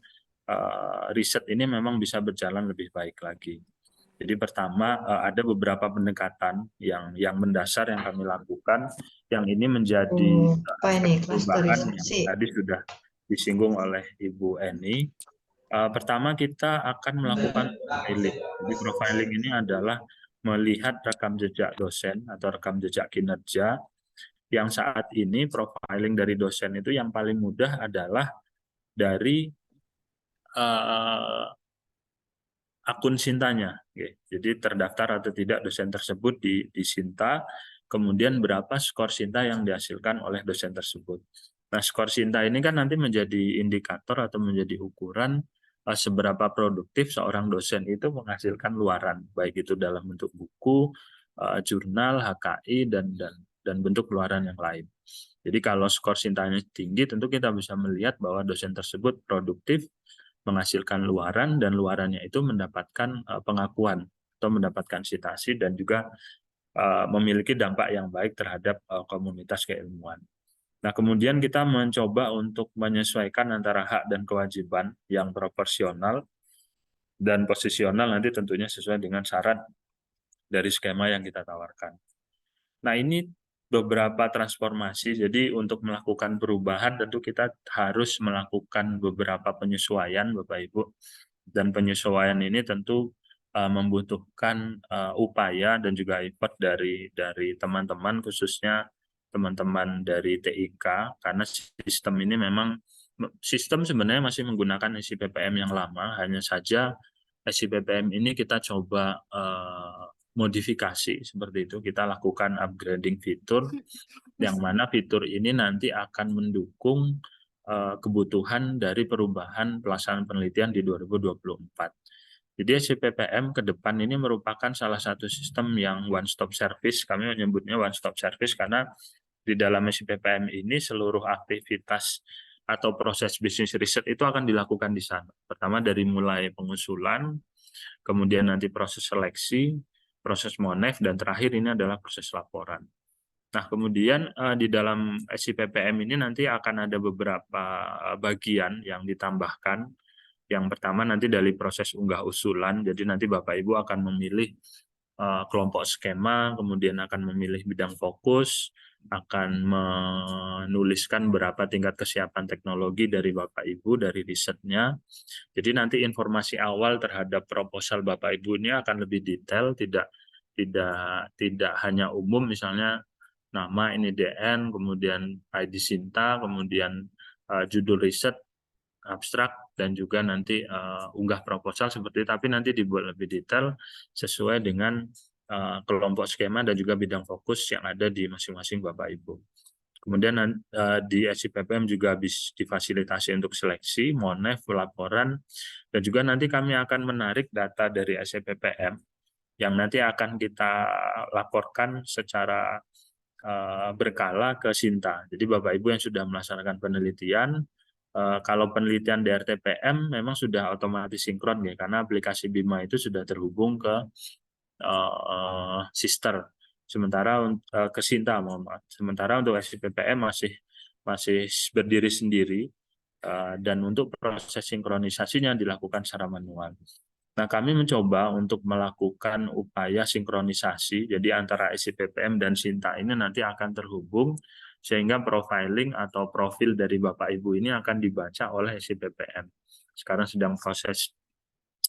riset ini memang bisa berjalan lebih baik lagi. Jadi pertama ada beberapa pendekatan yang mendasar yang kami lakukan, yang ini menjadi perubahan yang tadi sudah disinggung oleh Ibu Eni. Pertama kita akan melakukan profiling. Jadi profiling ini adalah melihat rekam jejak dosen atau rekam jejak kinerja, yang saat ini profiling dari dosen itu yang paling mudah adalah dari akun Sintanya. Jadi terdaftar atau tidak dosen tersebut di Sinta, kemudian berapa skor Sinta yang dihasilkan oleh dosen tersebut. Nah, skor Sinta ini kan nanti menjadi indikator atau menjadi ukuran seberapa produktif seorang dosen itu menghasilkan luaran, baik itu dalam bentuk buku, jurnal, HKI, dan bentuk luaran yang lain. Jadi kalau skor Sintanya tinggi, tentu kita bisa melihat bahwa dosen tersebut produktif, menghasilkan luaran, dan luarannya itu mendapatkan pengakuan atau mendapatkan citasi dan juga memiliki dampak yang baik terhadap komunitas keilmuan. Nah, kemudian kita mencoba untuk menyesuaikan antara hak dan kewajiban yang proporsional dan posisional nanti tentunya sesuai dengan syarat dari skema yang kita tawarkan. Nah, ini beberapa transformasi. Jadi untuk melakukan perubahan tentu kita harus melakukan beberapa penyesuaian Bapak Ibu. Dan penyesuaian ini tentu membutuhkan upaya dan juga effort dari teman-teman, khususnya teman-teman dari TIK, karena sistem ini memang sebenarnya masih menggunakan SIPPM yang lama, hanya saja SIPPM ini kita coba modifikasi seperti itu. Kita lakukan upgrading fitur, yang mana fitur ini nanti akan mendukung kebutuhan dari perubahan pelaksanaan penelitian di 2024. Jadi SIPPM ke depan ini merupakan salah satu sistem yang one stop service. Kami menyebutnya one stop service karena di dalam SIPPM ini seluruh aktivitas atau proses bisnis riset itu akan dilakukan di sana. Pertama dari mulai pengusulan, kemudian nanti proses seleksi, proses monef, dan terakhir ini adalah proses laporan. Nah, kemudian di dalam SIPPM ini nanti akan ada beberapa bagian yang ditambahkan. Yang pertama nanti dari proses unggah usulan, jadi nanti Bapak Ibu akan memilih kelompok skema, kemudian akan memilih bidang fokus, akan menuliskan berapa tingkat kesiapan teknologi dari Bapak Ibu, dari risetnya. Jadi nanti informasi awal terhadap proposal Bapak Ibu ini akan lebih detail, tidak hanya umum, misalnya nama ini DN, kemudian ID Sinta, kemudian judul riset, abstrak, dan juga nanti unggah proposal seperti itu, tapi nanti dibuat lebih detail sesuai dengan kelompok skema dan juga bidang fokus yang ada di masing-masing Bapak Ibu. Kemudian di SIPPM juga bisa difasilitasi untuk seleksi, monef, laporan, dan juga nanti kami akan menarik data dari SIPPM yang nanti akan kita laporkan secara berkala ke Sinta. Jadi Bapak Ibu yang sudah melaksanakan penelitian, kalau penelitian di RTPM memang sudah otomatis sinkron ya, karena aplikasi Bima itu sudah terhubung ke sister. Sementara ke Sinta, mohon maaf. Sementara untuk SIPPM masih berdiri sendiri, dan untuk proses sinkronisasinya dilakukan secara manual. Nah, kami mencoba untuk melakukan upaya sinkronisasi, jadi antara SIPPM dan Sinta ini nanti akan terhubung, sehingga profiling atau profil dari Bapak Ibu ini akan dibaca oleh SIPPM. Sekarang sedang proses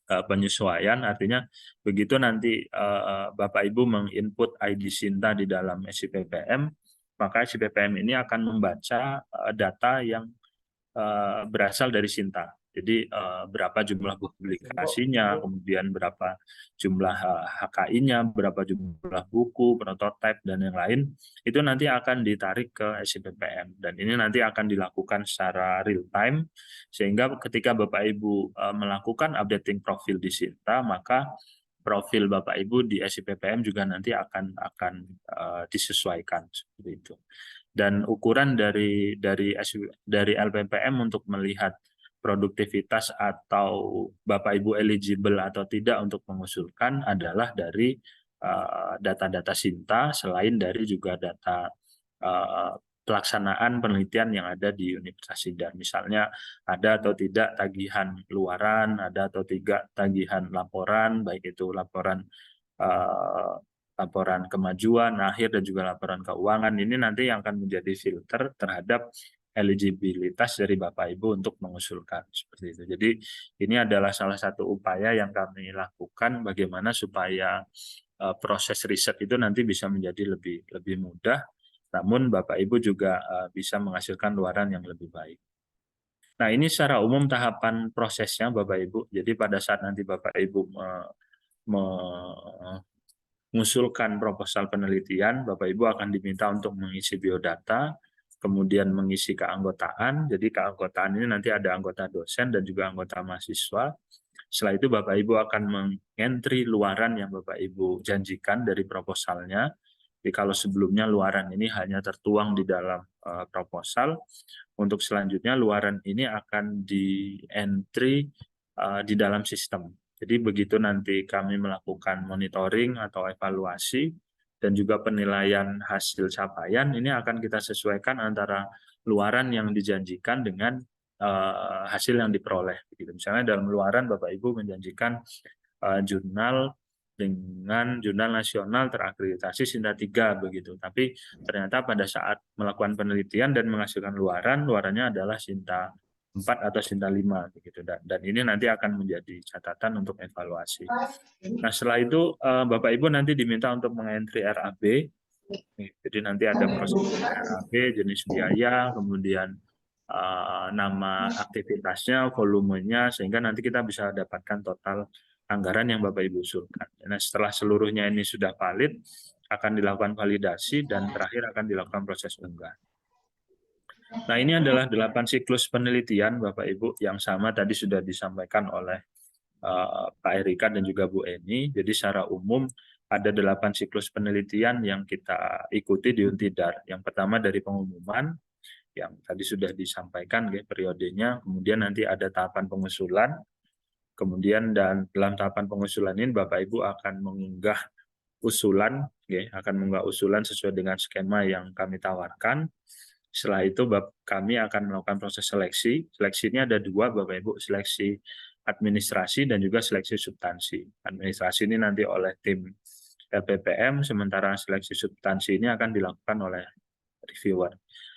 penyesuaian, artinya begitu nanti Bapak Ibu menginput ID Sinta di dalam SIPPM, maka SIPPM ini akan membaca data yang berasal dari Sinta. Jadi berapa jumlah publikasinya, kemudian berapa jumlah HKI-nya, berapa jumlah buku, prototipe, dan yang lain, itu nanti akan ditarik ke SIPPM. Dan ini nanti akan dilakukan secara real time, sehingga ketika Bapak Ibu melakukan updating profil di Sinta, maka profil Bapak Ibu di SIPPM juga nanti akan disesuaikan seperti itu. Dan ukuran dari LPPM untuk melihat produktivitas atau Bapak Ibu eligible atau tidak untuk mengusulkan adalah dari data-data Sinta, selain dari juga data pelaksanaan penelitian yang ada di Universitas Sindang. Misalnya ada atau tidak tagihan luaran, ada atau tidak tagihan laporan, baik itu laporan kemajuan akhir dan juga laporan keuangan. Ini nanti yang akan menjadi filter terhadap eligibilitas dari Bapak Ibu untuk mengusulkan seperti itu. Jadi ini adalah salah satu upaya yang kami lakukan bagaimana supaya proses riset itu nanti bisa menjadi lebih mudah, namun Bapak Ibu juga bisa menghasilkan luaran yang lebih baik. Nah, ini secara umum tahapan prosesnya Bapak Ibu. Jadi pada saat nanti Bapak Ibu mengusulkan proposal penelitian, Bapak Ibu akan diminta untuk mengisi biodata, kemudian mengisi keanggotaan. Jadi keanggotaan ini nanti ada anggota dosen dan juga anggota mahasiswa. Setelah itu Bapak Ibu akan mengentry luaran yang Bapak Ibu janjikan dari proposalnya. Jadi kalau sebelumnya luaran ini hanya tertuang di dalam proposal, untuk selanjutnya luaran ini akan di-entry di dalam sistem. Jadi begitu nanti kami melakukan monitoring atau evaluasi dan juga penilaian hasil capaian, ini akan kita sesuaikan antara luaran yang dijanjikan dengan hasil yang diperoleh. Misalnya dalam luaran Bapak Ibu menjanjikan jurnal dengan jurnal nasional terakreditasi Sinta 3 begitu. Tapi ternyata pada saat melakukan penelitian dan menghasilkan luarannya adalah Sinta 4 atau Sinta 5 begitu. Dan ini nanti akan menjadi catatan untuk evaluasi. Nah, setelah itu Bapak Ibu nanti diminta untuk mengentry RAB. Jadi nanti ada proses RAB, jenis biaya, kemudian nama aktivitasnya, volumenya, sehingga nanti kita bisa dapatkan total anggaran yang Bapak Ibu usulkan. Nah, setelah seluruhnya ini sudah valid, akan dilakukan validasi dan terakhir akan dilakukan proses unggah. Nah, ini adalah 8 siklus penelitian Bapak Ibu yang sama tadi sudah disampaikan oleh Pak Erika dan juga Bu Eni. Jadi secara umum ada 8 siklus penelitian yang kita ikuti di Untidar. Yang pertama dari pengumuman, yang tadi sudah disampaikan periodenya, kemudian nanti ada tahapan pengusulan, kemudian dan dalam tahapan pengusulan ini Bapak Ibu akan mengunggah usulan, akan mengunggah usulan sesuai dengan skema yang kami tawarkan. Setelah itu kami akan melakukan proses seleksi. Seleksi ini ada 2 Bapak Ibu, seleksi administrasi dan juga seleksi substansi. Administrasi ini nanti oleh tim LPPM, sementara seleksi substansi ini akan dilakukan oleh reviewer.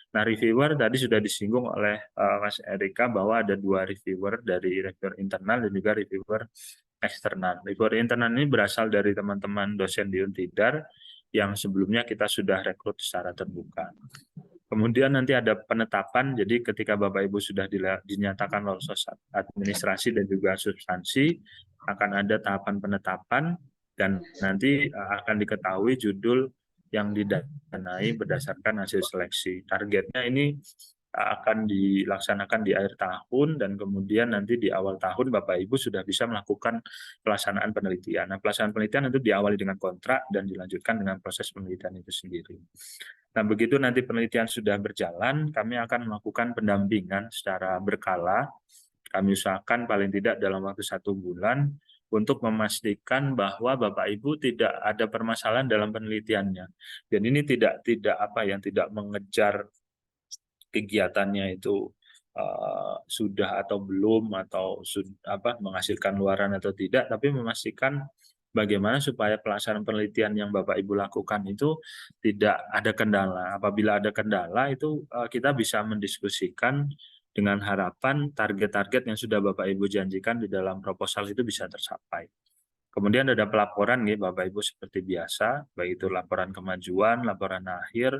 Nah, reviewer tadi sudah disinggung oleh Mas Erika bahwa ada 2 reviewer, dari reviewer internal dan juga reviewer eksternal. Reviewer internal ini berasal dari teman-teman dosen di Untidar yang sebelumnya kita sudah rekrut secara terbuka. Kemudian nanti ada penetapan, jadi ketika Bapak Ibu sudah dinyatakan lolos administrasi dan juga substansi, akan ada tahapan penetapan dan nanti akan diketahui judul yang didanai berdasarkan hasil seleksi. Targetnya ini akan dilaksanakan di akhir tahun dan kemudian nanti di awal tahun Bapak Ibu sudah bisa melakukan pelaksanaan penelitian. Nah, pelaksanaan penelitian itu diawali dengan kontrak dan dilanjutkan dengan proses penelitian itu sendiri. Nah, begitu nanti penelitian sudah berjalan, kami akan melakukan pendampingan secara berkala. Kami usahakan paling tidak dalam waktu 1 bulan untuk memastikan bahwa Bapak Ibu tidak ada permasalahan dalam penelitiannya. Dan ini tidak mengejar kegiatannya itu sudah atau belum atau menghasilkan luaran atau tidak, tapi memastikan bagaimana supaya pelaksanaan penelitian yang Bapak Ibu lakukan itu tidak ada kendala. Apabila ada kendala itu kita bisa mendiskusikan dengan harapan target-target yang sudah Bapak Ibu janjikan di dalam proposal itu bisa tercapai. Kemudian ada pelaporan Bapak Ibu seperti biasa, baik itu laporan kemajuan, laporan akhir,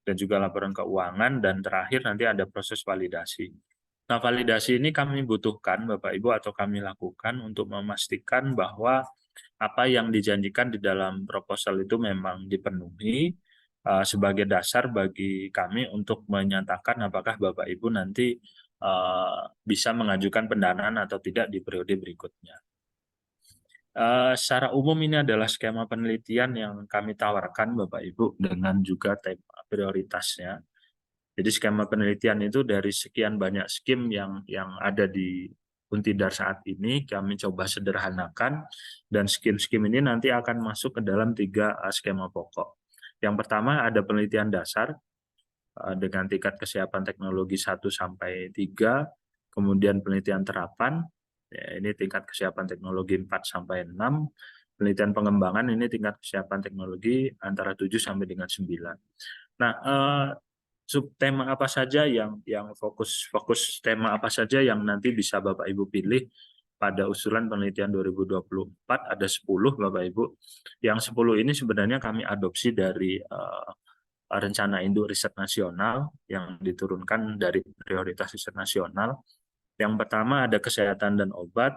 dan juga laporan keuangan, dan terakhir nanti ada proses validasi. Nah, validasi ini kami butuhkan, Bapak Ibu, atau kami lakukan untuk memastikan bahwa apa yang dijanjikan di dalam proposal itu memang dipenuhi sebagai dasar bagi kami untuk menyatakan apakah Bapak Ibu nanti bisa mengajukan pendanaan atau tidak di periode berikutnya. Secara umum ini adalah skema penelitian yang kami tawarkan Bapak Ibu dengan juga tema prioritasnya. Jadi skema penelitian itu dari sekian banyak skim yang ada di Untidar saat ini kami coba sederhanakan, dan skim-skim ini nanti akan masuk ke dalam 3 skema pokok. Yang pertama ada penelitian dasar dengan tingkat kesiapan teknologi 1 sampai 3, kemudian penelitian terapan, ya, ini tingkat kesiapan teknologi 4 sampai 6, penelitian pengembangan ini tingkat kesiapan teknologi antara 7 sampai dengan 9. Nah, subtema apa saja yang fokus tema apa saja yang nanti bisa Bapak Ibu pilih pada usulan penelitian 2024 ada 10 Bapak Ibu. Yang 10 ini sebenarnya kami adopsi dari rencana induk riset nasional yang diturunkan dari prioritas riset nasional. Yang pertama ada kesehatan dan obat,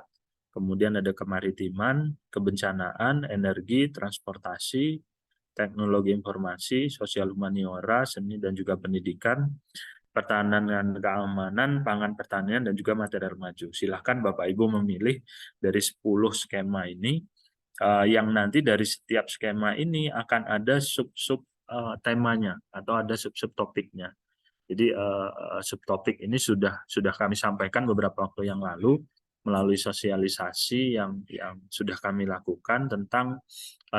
kemudian ada kemaritiman, kebencanaan, energi, transportasi, teknologi informasi, sosial humaniora, seni dan juga pendidikan, pertahanan dan keamanan, pangan pertanian, dan juga material maju. Silahkan Bapak Ibu memilih dari 10 skema ini, yang nanti dari setiap skema ini akan ada sub-sub temanya atau ada sub-sub topiknya. Jadi subtopik ini sudah kami sampaikan beberapa waktu yang lalu melalui sosialisasi yang sudah kami lakukan tentang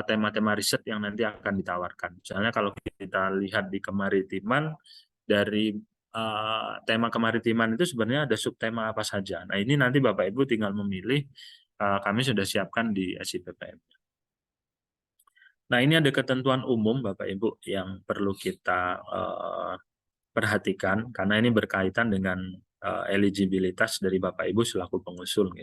tema-tema riset yang nanti akan ditawarkan. Misalnya kalau kita lihat di kemaritiman, dari tema kemaritiman itu sebenarnya ada subtema apa saja. Nah, ini nanti Bapak Ibu tinggal memilih, kami sudah siapkan di SIPPM. Nah, ini ada ketentuan umum Bapak Ibu yang perlu kita perhatikan, karena ini berkaitan dengan eligibilitas dari Bapak Ibu selaku pengusul.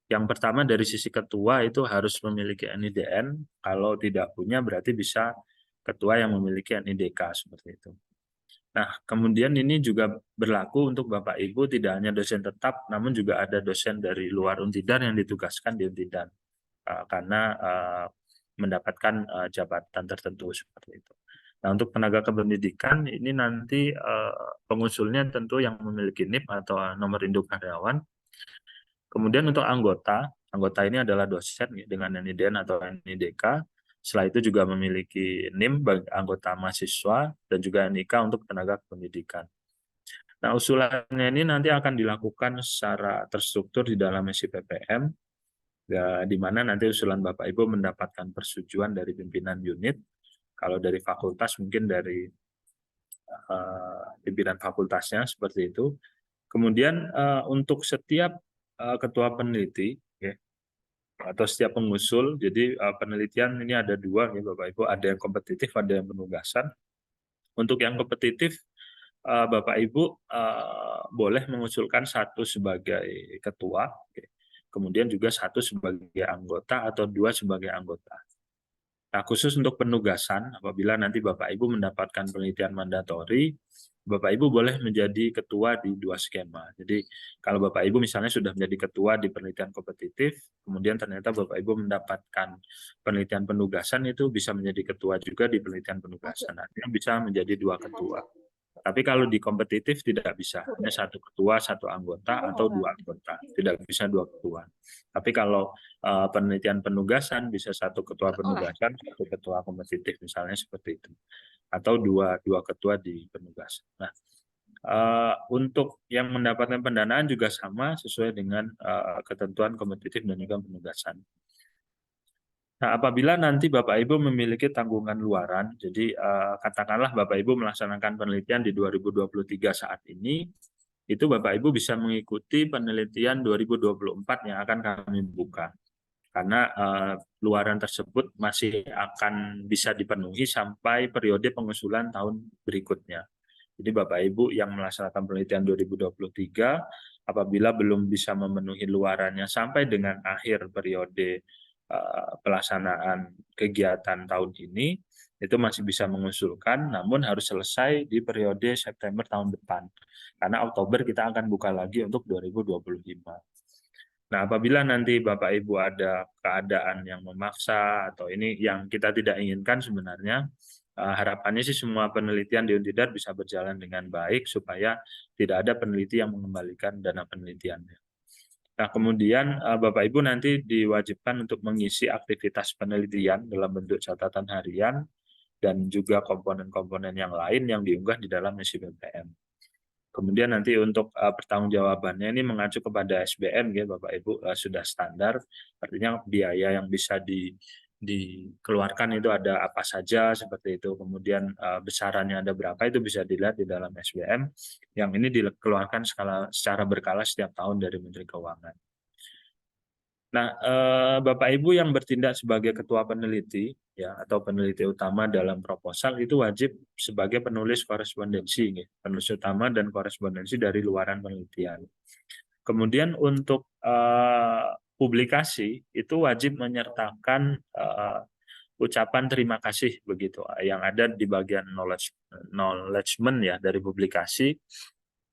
Yang pertama dari sisi ketua itu harus memiliki NIDN, kalau tidak punya berarti bisa ketua yang memiliki NIDK seperti itu. Nah, kemudian ini juga berlaku untuk Bapak Ibu tidak hanya dosen tetap, namun juga ada dosen dari luar Untidar yang ditugaskan di Untidar karena mendapatkan jabatan tertentu seperti itu. Nah, untuk tenaga kependidikan ini nanti pengusulnya tentu yang memiliki NIP atau nomor induk karyawan. Kemudian untuk anggota ini adalah dosen dengan NIDN atau NIDK. Setelah itu juga memiliki NIM bagi anggota mahasiswa dan juga NIK untuk tenaga kependidikan. Nah, usulannya ini nanti akan dilakukan secara terstruktur di dalam SIPPM, di mana nanti usulan Bapak Ibu mendapatkan persetujuan dari pimpinan unit. Kalau dari fakultas mungkin dari pimpinan fakultasnya seperti itu. Kemudian untuk setiap ketua peneliti atau setiap pengusul, jadi penelitian ini ada 2 ya Bapak Ibu, ada yang kompetitif, ada yang penugasan. Untuk yang kompetitif Bapak Ibu boleh mengusulkan 1 sebagai ketua, kemudian juga 1 sebagai anggota atau 2 sebagai anggota. Nah, khusus untuk penugasan, apabila nanti Bapak Ibu mendapatkan penelitian mandatori, Bapak Ibu boleh menjadi ketua di 2 skema. Jadi kalau Bapak Ibu misalnya sudah menjadi ketua di penelitian kompetitif, kemudian ternyata Bapak Ibu mendapatkan penelitian penugasan, itu bisa menjadi ketua juga di penelitian penugasan. Artinya bisa menjadi 2 ketua. Tapi kalau di kompetitif tidak bisa, hanya 1 ketua, 1 anggota, atau 2 anggota. Tidak bisa 2 ketua. Tapi kalau penelitian penugasan bisa 1 ketua penugasan, 1 ketua kompetitif misalnya seperti itu. Atau 2 ketua di penugasan. Nah, untuk yang mendapatkan pendanaan juga sama sesuai dengan ketentuan kompetitif dan juga penugasan. Nah, apabila nanti Bapak Ibu memiliki tanggungan luaran, jadi katakanlah Bapak Ibu melaksanakan penelitian di 2023 saat ini, itu Bapak Ibu bisa mengikuti penelitian 2024 yang akan kami buka. Karena luaran tersebut masih akan bisa dipenuhi sampai periode pengusulan tahun berikutnya. Jadi Bapak Ibu yang melaksanakan penelitian 2023, apabila belum bisa memenuhi luarannya sampai dengan akhir periode pelaksanaan kegiatan tahun ini, itu masih bisa mengusulkan, namun harus selesai di periode September tahun depan. Karena Oktober kita akan buka lagi untuk 2025. Nah, apabila nanti Bapak Ibu ada keadaan yang memaksa atau ini yang kita tidak inginkan sebenarnya, harapannya sih semua penelitian di Untidar bisa berjalan dengan baik supaya tidak ada peneliti yang mengembalikan dana penelitiannya. Nah, kemudian Bapak Ibu nanti diwajibkan untuk mengisi aktivitas penelitian dalam bentuk catatan harian dan juga komponen-komponen yang lain yang diunggah di dalam SIBPM. Kemudian nanti untuk pertanggungjawabannya ini mengacu kepada SBM ya Bapak Ibu, sudah standar, artinya biaya yang bisa dikeluarkan itu ada apa saja seperti itu, kemudian besarannya ada berapa itu bisa dilihat di dalam SBM yang ini dikeluarkan secara berkala setiap tahun dari Menteri Keuangan. Nah, Bapak Ibu yang bertindak sebagai ketua peneliti ya atau peneliti utama dalam proposal itu wajib sebagai penulis korespondensi, ya, penulis utama dan korespondensi dari luaran penelitian. Kemudian untuk publikasi itu wajib menyertakan ucapan terima kasih begitu yang ada di bagian knowledgement ya dari publikasi.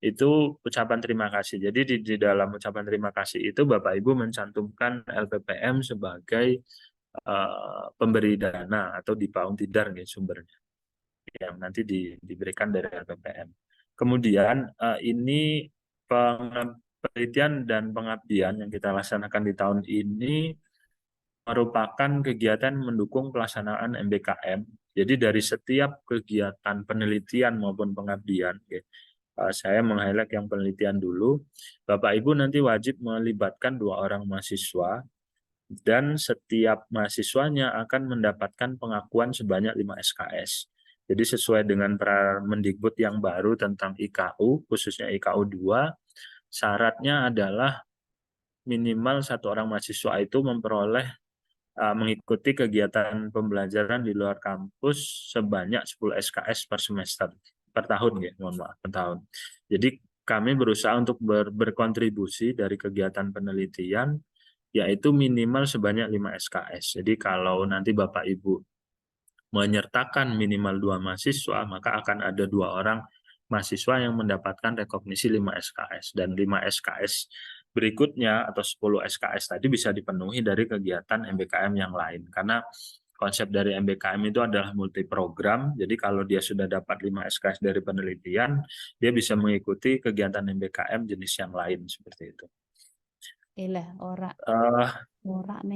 Itu ucapan terima kasih. Jadi di dalam ucapan terima kasih itu Bapak Ibu mencantumkan LPPM sebagai pemberi dana atau di Untidar ya sumbernya yang nanti diberikan dari LPPM. Kemudian ini penelitian dan pengabdian yang kita laksanakan di tahun ini merupakan kegiatan mendukung pelaksanaan MBKM. Jadi dari setiap kegiatan penelitian maupun pengabdian ya, saya meng-highlight yang penelitian dulu. Bapak Ibu nanti wajib melibatkan 2 orang mahasiswa dan setiap mahasiswanya akan mendapatkan pengakuan sebanyak 5 SKS. Jadi sesuai dengan Permendikbud yang baru tentang IKU, khususnya IKU 2, syaratnya adalah minimal 1 orang mahasiswa itu memperoleh mengikuti kegiatan pembelajaran di luar kampus sebanyak 10 SKS per semester. Per tahun ya, mohon maaf, per tahun. Jadi kami berusaha untuk berkontribusi dari kegiatan penelitian, yaitu minimal sebanyak 5 SKS. Jadi kalau nanti Bapak Ibu menyertakan minimal 2 mahasiswa, maka akan ada 2 orang mahasiswa yang mendapatkan rekognisi 5 SKS. Dan 5 SKS berikutnya atau 10 SKS tadi bisa dipenuhi dari kegiatan MBKM yang lain. Karena konsep dari MBKM itu adalah multi program, jadi kalau dia sudah dapat 5 SKS dari penelitian, dia bisa mengikuti kegiatan MBKM jenis yang lain seperti itu.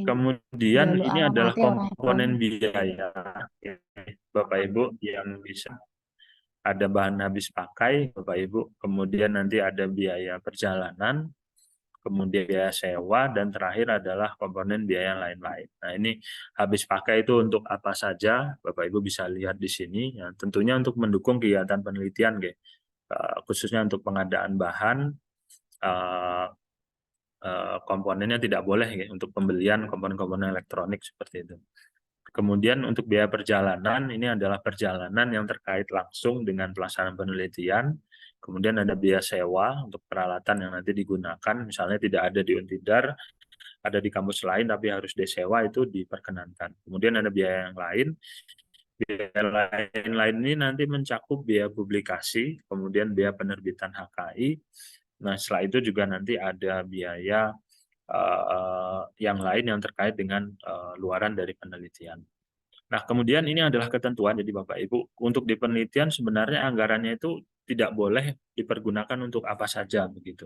Kemudian ini adalah komponen biaya, Bapak Ibu, yang bisa ada bahan habis pakai, Bapak Ibu, kemudian nanti ada biaya perjalanan, kemudian biaya sewa, dan terakhir adalah komponen biaya lain-lain. Nah, ini habis pakai itu untuk apa saja, Bapak Ibu bisa lihat di sini. Ya, tentunya untuk mendukung kegiatan penelitian, khususnya untuk pengadaan bahan, komponennya tidak boleh untuk pembelian komponen-komponen elektronik seperti itu. Kemudian untuk biaya perjalanan, ini adalah perjalanan yang terkait langsung dengan pelaksanaan penelitian. Kemudian ada biaya sewa untuk peralatan yang nanti digunakan, misalnya tidak ada di Untidar, ada di kampus lain tapi harus disewa, itu diperkenankan. Kemudian ada biaya yang lain. Biaya lain ini nanti mencakup biaya publikasi, kemudian biaya penerbitan HKI. Nah, setelah itu juga nanti ada biaya yang lain yang terkait dengan luaran dari penelitian. Nah, kemudian ini adalah ketentuan, jadi Bapak Ibu, untuk di penelitian sebenarnya anggarannya itu tidak boleh dipergunakan untuk apa saja begitu.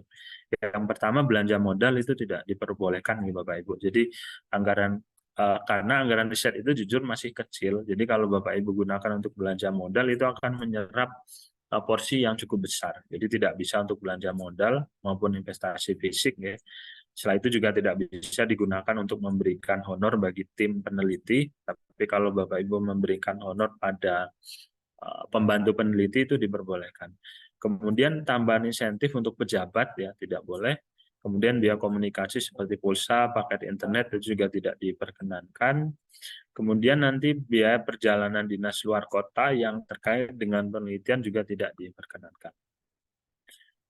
Yang pertama, belanja modal itu tidak diperbolehkan nih Bapak Ibu. Jadi anggaran karena anggaran riset itu jujur masih kecil, jadi kalau Bapak Ibu gunakan untuk belanja modal itu akan menyerap porsi yang cukup besar. Jadi tidak bisa untuk belanja modal maupun investasi fisik ya. Setelah itu juga tidak bisa digunakan untuk memberikan honor bagi tim peneliti, tapi kalau Bapak Ibu memberikan honor pada pembantu peneliti itu diperbolehkan. Kemudian tambahan insentif untuk pejabat ya tidak boleh. Kemudian biaya komunikasi seperti pulsa, paket internet itu juga tidak diperkenankan. Kemudian nanti biaya perjalanan dinas luar kota yang terkait dengan penelitian juga tidak diperkenankan.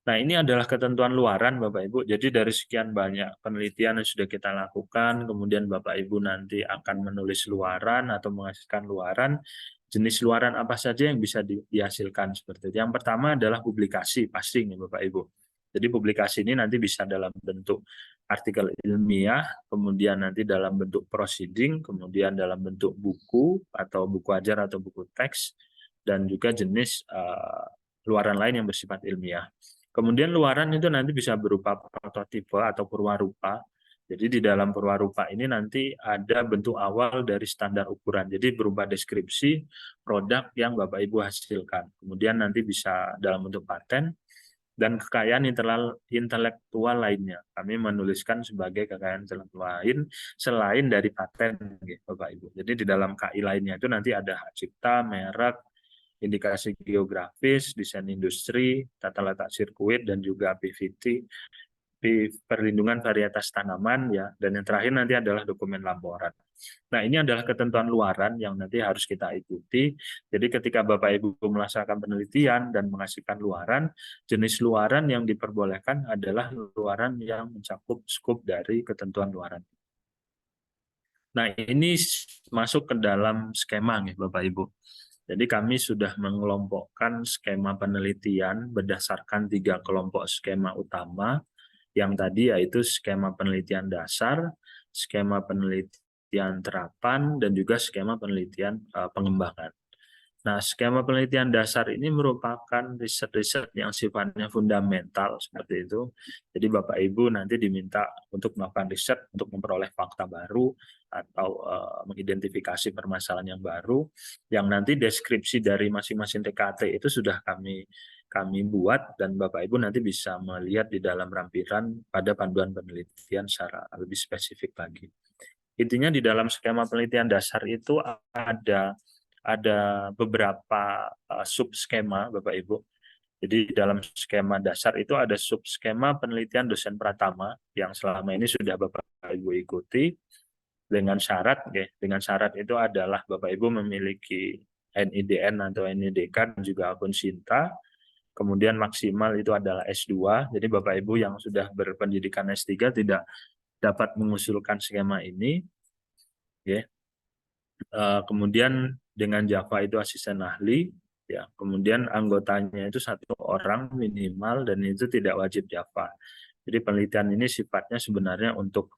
Nah, ini adalah ketentuan luaran Bapak Ibu. Jadi dari sekian banyak penelitian yang sudah kita lakukan, kemudian Bapak Ibu nanti akan menulis luaran atau menghasilkan luaran, jenis luaran apa saja yang bisa dihasilkan seperti itu. Yang pertama adalah publikasi, pasti nih Bapak Ibu. Jadi publikasi ini nanti bisa dalam bentuk artikel ilmiah, kemudian nanti dalam bentuk proceeding, kemudian dalam bentuk buku atau buku ajar atau buku teks, dan juga jenis luaran lain yang bersifat ilmiah. Kemudian luaran itu nanti bisa berupa prototipe atau purwarupa. Jadi di dalam purwarupa ini nanti ada bentuk awal dari standar ukuran. Jadi berupa deskripsi produk yang Bapak Ibu hasilkan. Kemudian nanti bisa dalam bentuk paten dan kekayaan intelektual lainnya. Kami menuliskan sebagai kekayaan intelektual lain selain dari paten, Bapak Ibu. Jadi di dalam KI lainnya itu nanti ada hak cipta, merek, indikasi geografis, desain industri, tata letak sirkuit, dan juga PVT, perlindungan varietas tanaman, ya. Dan yang terakhir nanti adalah dokumen laporan. Nah, ini adalah ketentuan luaran yang nanti harus kita ikuti. Jadi ketika Bapak Ibu melaksanakan penelitian dan menghasilkan luaran, jenis luaran yang diperbolehkan adalah luaran yang mencakup skop dari ketentuan luaran. Nah, ini masuk ke dalam skema nih Bapak Ibu. Jadi kami sudah mengelompokkan skema penelitian berdasarkan 3 kelompok skema utama, yang tadi yaitu skema penelitian dasar, skema penelitian terapan, dan juga skema penelitian pengembangan. Nah, skema penelitian dasar ini merupakan riset-riset yang sifatnya fundamental seperti itu. Jadi Bapak Ibu nanti diminta untuk melakukan riset untuk memperoleh fakta baru atau mengidentifikasi permasalahan yang baru, yang nanti deskripsi dari masing-masing TKT itu sudah kami buat, dan Bapak Ibu nanti bisa melihat di dalam rampiran pada panduan penelitian secara lebih spesifik lagi. Intinya di dalam skema penelitian dasar itu ada beberapa subskema Bapak Ibu. Jadi dalam skema dasar itu ada subskema penelitian dosen pratama yang selama ini sudah Bapak Ibu ikuti dengan syarat, dengan syarat itu adalah Bapak Ibu memiliki NIDN atau NIDK dan juga akun Sinta. Kemudian maksimal itu adalah S2. Jadi Bapak Ibu yang sudah berpendidikan S3 tidak dapat mengusulkan skema ini. Kemudian dengan Java itu asisten ahli, ya. Kemudian anggotanya itu 1 orang minimal dan itu tidak wajib Java. Jadi penelitian ini sifatnya sebenarnya untuk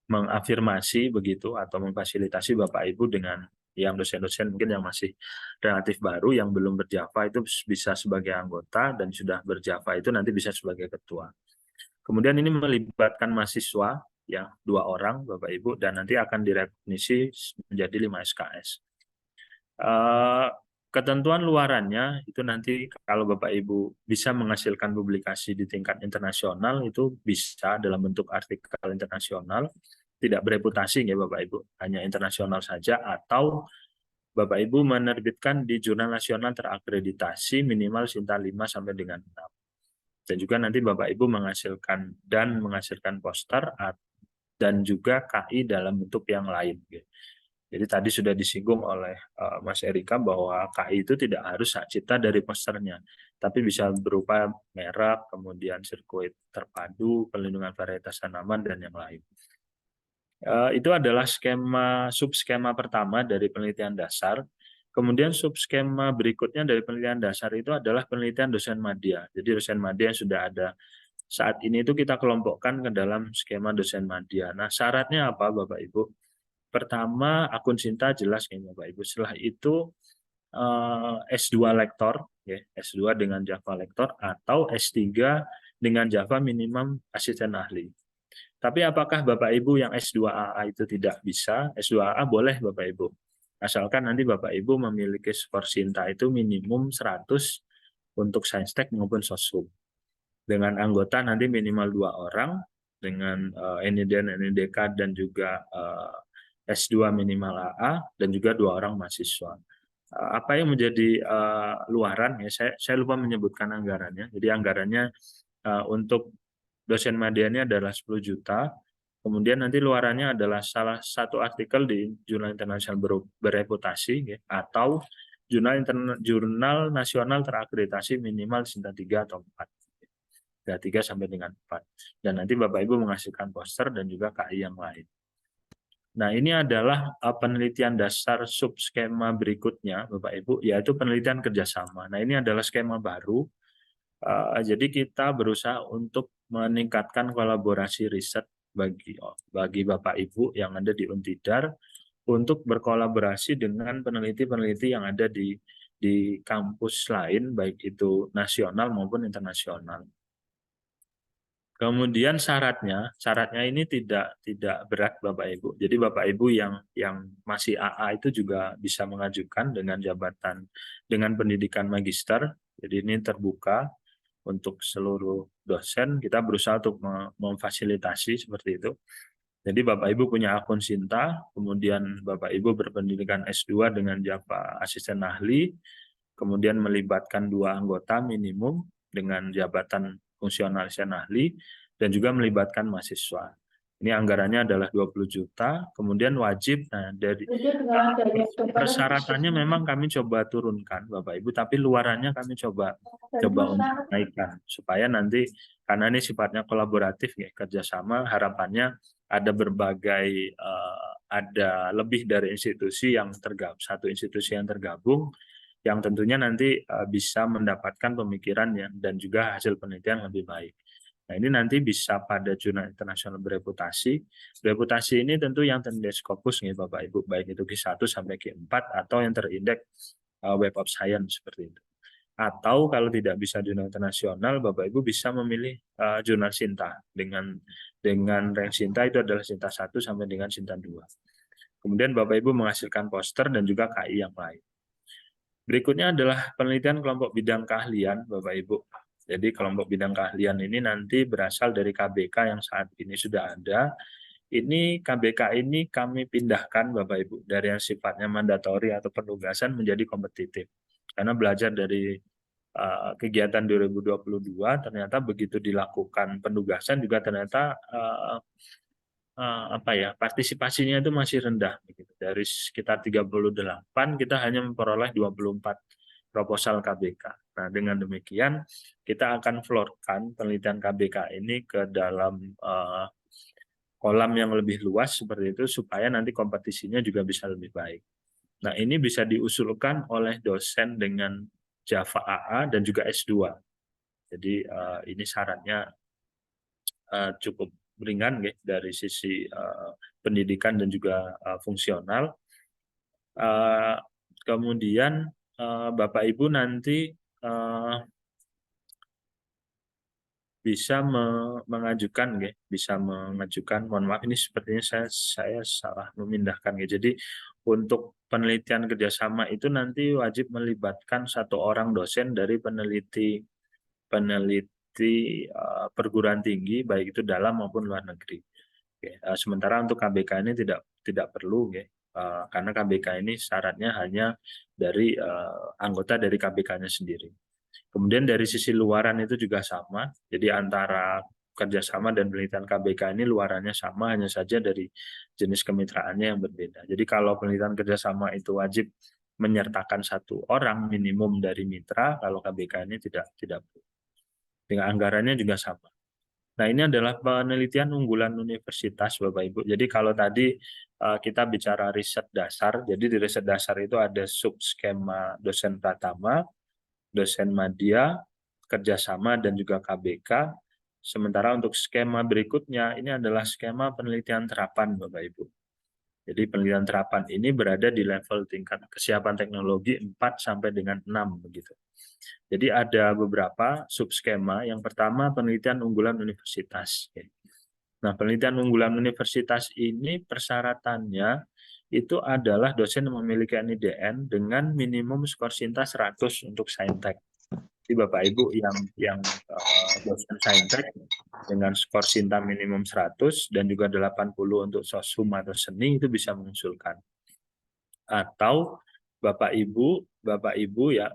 mengafirmasi begitu atau memfasilitasi Bapak Ibu dengan yang dosen-dosen mungkin yang masih relatif baru yang belum berjava itu bisa sebagai anggota, dan sudah berjava itu nanti bisa sebagai ketua. Kemudian ini melibatkan mahasiswa, ya, 2 orang Bapak Ibu, dan nanti akan direkognisi menjadi 5 SKS. Ketentuan luarannya itu nanti kalau Bapak Ibu bisa menghasilkan publikasi di tingkat internasional itu bisa dalam bentuk artikel internasional, tidak bereputasi ya Bapak Ibu, hanya internasional saja, atau Bapak Ibu menerbitkan di jurnal nasional terakreditasi minimal Sinta 5 sampai dengan 6. Dan juga nanti Bapak Ibu menghasilkan poster dan juga KI dalam bentuk yang lain. Jadi tadi sudah disinggung oleh Mas Erika bahwa KI itu tidak harus hak cipta dari posternya, tapi bisa berupa merek, kemudian sirkuit terpadu, perlindungan varietas tanaman, dan yang lain. Itu adalah subskema pertama dari penelitian dasar. Kemudian subskema berikutnya dari penelitian dasar itu adalah penelitian dosen madya. Jadi dosen madya yang sudah ada saat ini itu kita kelompokkan ke dalam skema dosen madya. Nah, syaratnya apa Bapak Ibu? Pertama, akun Sinta jelas ya Bapak Ibu. Setelah itu S2 lektor, ya, S2 dengan Java lektor, atau S3 dengan Java minimum asisten ahli. Tapi apakah Bapak Ibu yang S2AA itu tidak bisa? S2AA boleh Bapak Ibu. Asalkan nanti Bapak Ibu memiliki skor Sinta itu minimum 100 untuk Saintek maupun Soshum. Dengan anggota nanti minimal 2 orang, dengan NIDN, NIDK, dan juga S2 minimal AA, dan juga 2 orang mahasiswa. Apa yang menjadi luaran, ya saya lupa menyebutkan anggarannya. Jadi anggarannya untuk dosen madya adalah 10 juta, kemudian nanti luarannya adalah salah satu artikel di jurnal internasional bereputasi, ya, atau jurnal nasional terakreditasi minimal Sinta 3 atau 4. 3 sampai dengan 4. Dan nanti Bapak Ibu menghasilkan poster dan juga KI yang lain. Nah, ini adalah penelitian dasar subskema berikutnya, Bapak Ibu, yaitu penelitian kerjasama. Nah, ini adalah skema baru. Jadi kita berusaha untuk meningkatkan kolaborasi riset bagi Bapak Ibu yang ada di Untidar untuk berkolaborasi dengan peneliti-peneliti yang ada di kampus lain, baik itu nasional maupun internasional. Kemudian syaratnya ini tidak berat Bapak Ibu. Jadi Bapak Ibu yang masih AA itu juga bisa mengajukan dengan jabatan dengan pendidikan magister. Jadi ini terbuka untuk seluruh dosen. Kita berusaha untuk memfasilitasi seperti itu. Jadi Bapak Ibu punya akun Sinta, kemudian Bapak Ibu berpendidikan S2 dengan jabatan asisten ahli, kemudian melibatkan 2 anggota minimum dengan jabatan fungsional asisten ahli, dan juga melibatkan mahasiswa. Ini anggarannya adalah 20 juta, kemudian wajib, nah dari persyaratannya memang kami coba turunkan Bapak Ibu, tapi luarannya kami coba untuk naikkan, supaya nanti, karena ini sifatnya kolaboratif ya, kerjasama, harapannya ada berbagai, ada lebih dari institusi yang tergabung, satu institusi yang tergabung, yang tentunya nanti bisa mendapatkan pemikiran dan juga hasil penelitian lebih baik. Nah, ini nanti bisa pada jurnal internasional bereputasi. Reputasi ini tentu yang terindeks Scopus nih Bapak Ibu, baik itu Q1 sampai Q4 atau yang terindeks Web of Science seperti itu. Atau kalau tidak bisa jurnal internasional, Bapak Ibu bisa memilih jurnal Sinta dengan rank Sinta itu adalah Sinta 1 sampai dengan Sinta 2. Kemudian Bapak Ibu menghasilkan poster dan juga KI yang lain. Berikutnya adalah penelitian kelompok bidang keahlian, Bapak Ibu. Jadi kelompok bidang keahlian ini nanti berasal dari KBK yang saat ini sudah ada. Ini KBK ini kami pindahkan, Bapak Ibu, dari yang sifatnya mandatori atau penugasan menjadi kompetitif. Karena belajar dari kegiatan 2022, ternyata begitu dilakukan penugasan juga ternyata partisipasinya itu masih rendah. Dari sekitar 38, kita hanya memperoleh 24 proposal KBK. Nah, dengan demikian kita akan floorkan penelitian KBK ini ke dalam kolam yang lebih luas seperti itu, supaya nanti kompetisinya juga bisa lebih baik. Nah, ini bisa diusulkan oleh dosen dengan Java AA dan juga S2. Jadi ini syaratnya cukup ringan dari sisi pendidikan dan juga fungsional. Kemudian Bapak Ibu nanti bisa mengajukan, mohon maaf ini sepertinya saya salah memindahkan. Jadi untuk penelitian kerjasama itu nanti wajib melibatkan 1 orang dosen dari peneliti perguruan tinggi, baik itu dalam maupun luar negeri. Sementara untuk KBK ini tidak perlu, karena KBK ini syaratnya hanya dari anggota dari KBK-nya sendiri. Kemudian dari sisi luaran itu juga sama, jadi antara kerjasama dan penelitian KBK ini luarannya sama, hanya saja dari jenis kemitraannya yang berbeda. Jadi kalau penelitian kerjasama itu wajib menyertakan 1 orang minimum dari mitra, kalau KBK ini tidak perlu. Dengan anggarannya juga sama. Nah, ini adalah penelitian unggulan universitas, Bapak Ibu. Jadi kalau tadi kita bicara riset dasar, jadi di riset dasar itu ada subskema dosen pratama, dosen madya, kerjasama, dan juga KBK. Sementara untuk skema berikutnya, ini adalah skema penelitian terapan, Bapak Ibu. Jadi penelitian terapan ini berada di level tingkat kesiapan teknologi 4 sampai dengan 6 begitu. Jadi ada beberapa subskema. Yang pertama penelitian unggulan universitas. Nah, penelitian unggulan universitas ini persyaratannya itu adalah dosen yang memiliki NIDN dengan minimum skor Sinta 100 untuk Saintek. Jadi Bapak Ibu yang dosen Saintek dengan skor Sinta minimum 100 dan juga 80 untuk sosum atau seni itu bisa mengusulkan. Atau Bapak Ibu ya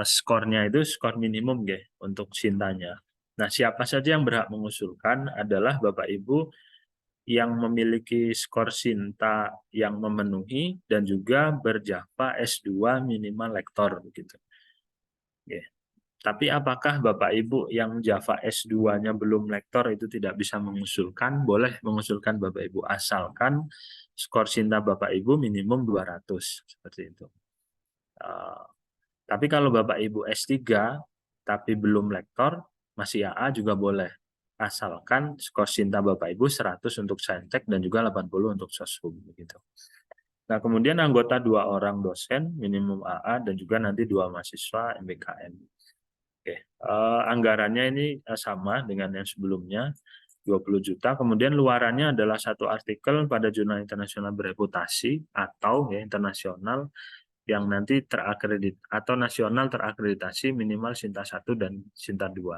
skornya itu skor minimum untuk Sintanya. Nah, siapa saja yang berhak mengusulkan adalah Bapak Ibu yang memiliki skor Sinta yang memenuhi dan juga berjava S2 minimal lektor begitu. Tapi apakah Bapak Ibu yang Java S2-nya belum lektor itu tidak bisa mengusulkan? Boleh mengusulkan Bapak Ibu, asalkan skor Sinta Bapak Ibu minimum 200, seperti itu. Tapi kalau Bapak Ibu S3 tapi belum lektor, masih AA juga boleh. Asalkan skor Sinta Bapak Ibu 100 untuk Saintek dan juga 80 untuk Soshum begitu. Nah, kemudian anggota 2 orang dosen minimum AA dan juga nanti 2 mahasiswa MBKM. Oke, anggarannya ini sama dengan yang sebelumnya, 20 juta. Kemudian luarannya adalah 1 artikel pada jurnal internasional bereputasi atau ya internasional yang nanti atau nasional terakreditasi minimal Sinta 1 dan Sinta 2.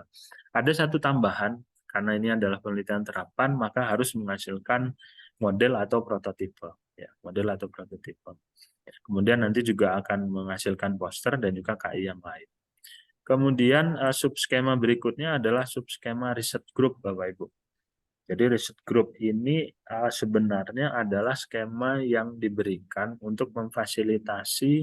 Ada satu tambahan, karena ini adalah penelitian terapan, maka harus menghasilkan model atau prototipe. Ya, model atau prototipe. Kemudian nanti juga akan menghasilkan poster dan juga KI yang lain. Kemudian subskema berikutnya adalah subskema riset group, Bapak Ibu. Jadi riset group ini sebenarnya adalah skema yang diberikan untuk memfasilitasi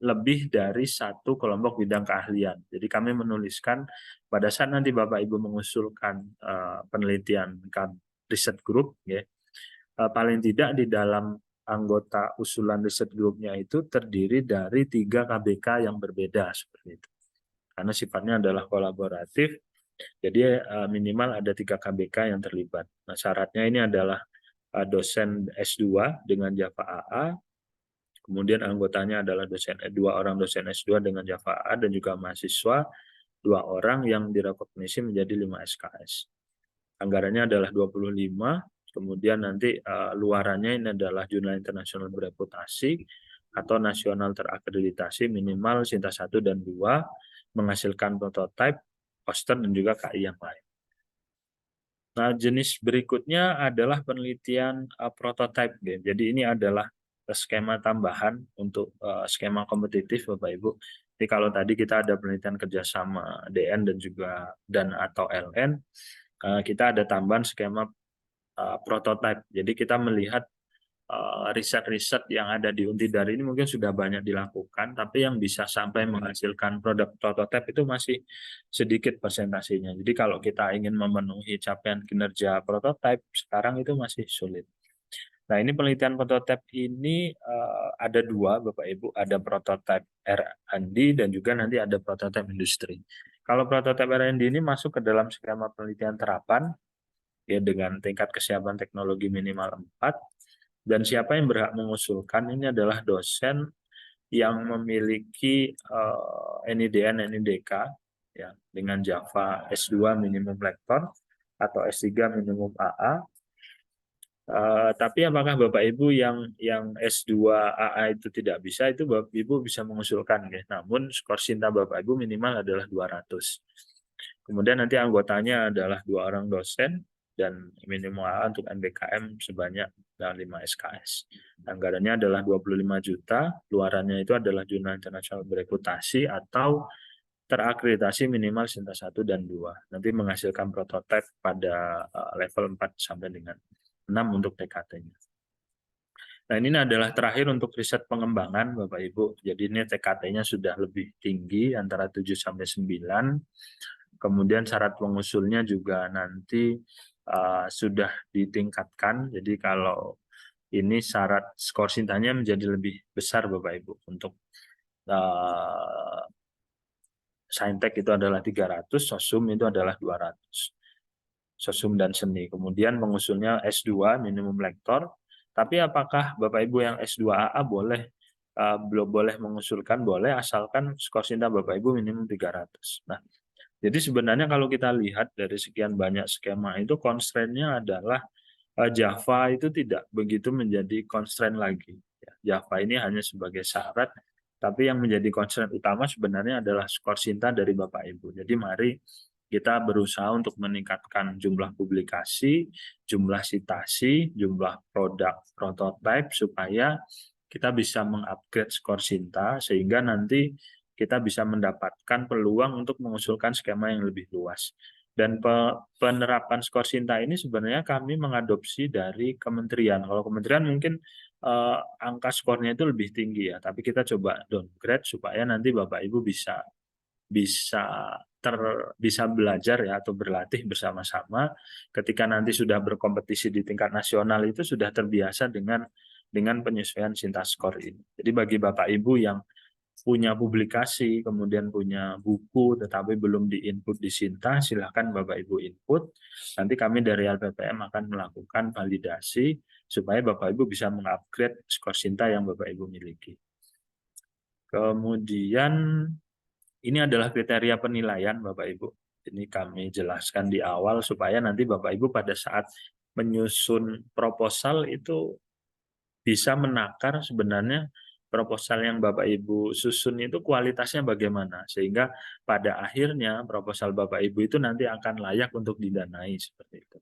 lebih dari 1 kelompok bidang keahlian. Jadi kami menuliskan pada saat nanti Bapak Ibu mengusulkan penelitian riset group, ya, paling tidak di dalam anggota usulan riset grupnya itu terdiri dari 3 KBK yang berbeda seperti itu. Karena sifatnya adalah kolaboratif. Jadi minimal ada 3 KBK yang terlibat. Nah, syaratnya ini adalah dosen S2 dengan Java AA, kemudian anggotanya adalah 2 orang dosen S2 dengan Java AA dan juga mahasiswa 2 orang yang direkognisi menjadi 5 SKS. Anggarannya adalah 25, kemudian nanti luarannya ini adalah jurnal internasional bereputasi atau nasional terakreditasi minimal Sinta 1 dan 2, menghasilkan prototipe, poster, dan juga KI yang lain. Nah, jenis berikutnya adalah penelitian prototipe. Jadi ini adalah skema tambahan untuk skema kompetitif, Bapak Ibu. Jadi kalau tadi kita ada penelitian kerjasama DN dan atau LN, kita ada tambahan skema prototipe. Jadi kita melihat riset-riset yang ada di Untidar ini mungkin sudah banyak dilakukan, tapi yang bisa sampai menghasilkan produk prototipe itu masih sedikit persentasenya. Jadi kalau kita ingin memenuhi capaian kinerja prototipe, sekarang itu masih sulit. Nah, ini penelitian prototipe ini ada 2, Bapak Ibu, ada prototipe R&D dan juga nanti ada prototipe industri. Kalau prototipe R&D ini masuk ke dalam skema penelitian terapan, ya, dengan tingkat kesiapan teknologi minimal 4, dan siapa yang berhak mengusulkan ini adalah dosen yang memiliki NIDN, NIDK, ya, dengan Java S2 minimum lektor atau S3 minimum AA. Tapi apakah Bapak Ibu yang S2 AA itu tidak bisa, itu Bapak Ibu bisa mengusulkan, ya. Namun skor Sinta Bapak Ibu minimal adalah 200. Kemudian nanti anggotanya adalah 2 orang dosen dan minimum AA untuk MBKM sebanyak 5 SKS. Anggarannya adalah 25 juta, luarannya itu adalah jurnal internasional bereputasi atau terakreditasi minimal Sinta 1 dan 2. Nanti menghasilkan prototipe pada level 4 sampai dengan 6 untuk TKT-nya. Nah, ini adalah terakhir untuk riset pengembangan, Bapak Ibu. Jadi ini TKT-nya sudah lebih tinggi, antara 7 sampai 9. Kemudian syarat pengusulnya juga nanti sudah ditingkatkan. Jadi kalau ini syarat skor Sintanya menjadi lebih besar, Bapak Ibu. Untuk Saintek itu adalah 300, Soshum itu adalah 200. Sosum dan seni. Kemudian mengusulnya S2 minimum lektor. Tapi apakah Bapak Ibu yang S2 AA belum boleh mengusulkan? Boleh, asalkan skor Sinta Bapak Ibu minimum 300. Nah, jadi sebenarnya kalau kita lihat dari sekian banyak skema itu, constraint-nya adalah Java itu tidak begitu menjadi constraint lagi. Java ini hanya sebagai syarat, tapi yang menjadi constraint utama sebenarnya adalah skor Sinta dari Bapak Ibu. Jadi mari kita berusaha untuk meningkatkan jumlah publikasi, jumlah citasi, jumlah produk prototipe supaya kita bisa mengupgrade skor Sinta sehingga nanti kita bisa mendapatkan peluang untuk mengusulkan skema yang lebih luas. Dan penerapan skor Sinta ini sebenarnya kami mengadopsi dari kementerian. Kalau kementerian mungkin angka skornya itu lebih tinggi ya, tapi kita coba downgrade supaya nanti Bapak Ibu bisa bisa bisa belajar ya atau berlatih bersama-sama ketika nanti sudah berkompetisi di tingkat nasional itu sudah terbiasa dengan penyesuaian Sinta skor ini. Jadi bagi Bapak Ibu yang punya publikasi, kemudian punya buku tetapi belum di-input di Sinta, silahkan Bapak Ibu input. Nanti kami dari LPPM akan melakukan validasi supaya Bapak Ibu bisa mengupgrade skor Sinta yang Bapak Ibu miliki. Kemudian ini adalah kriteria penilaian Bapak Ibu. Ini kami jelaskan di awal supaya nanti Bapak Ibu pada saat menyusun proposal itu bisa menakar sebenarnya proposal yang Bapak Ibu susun itu kualitasnya bagaimana. Sehingga pada akhirnya proposal Bapak Ibu itu nanti akan layak untuk didanai seperti itu.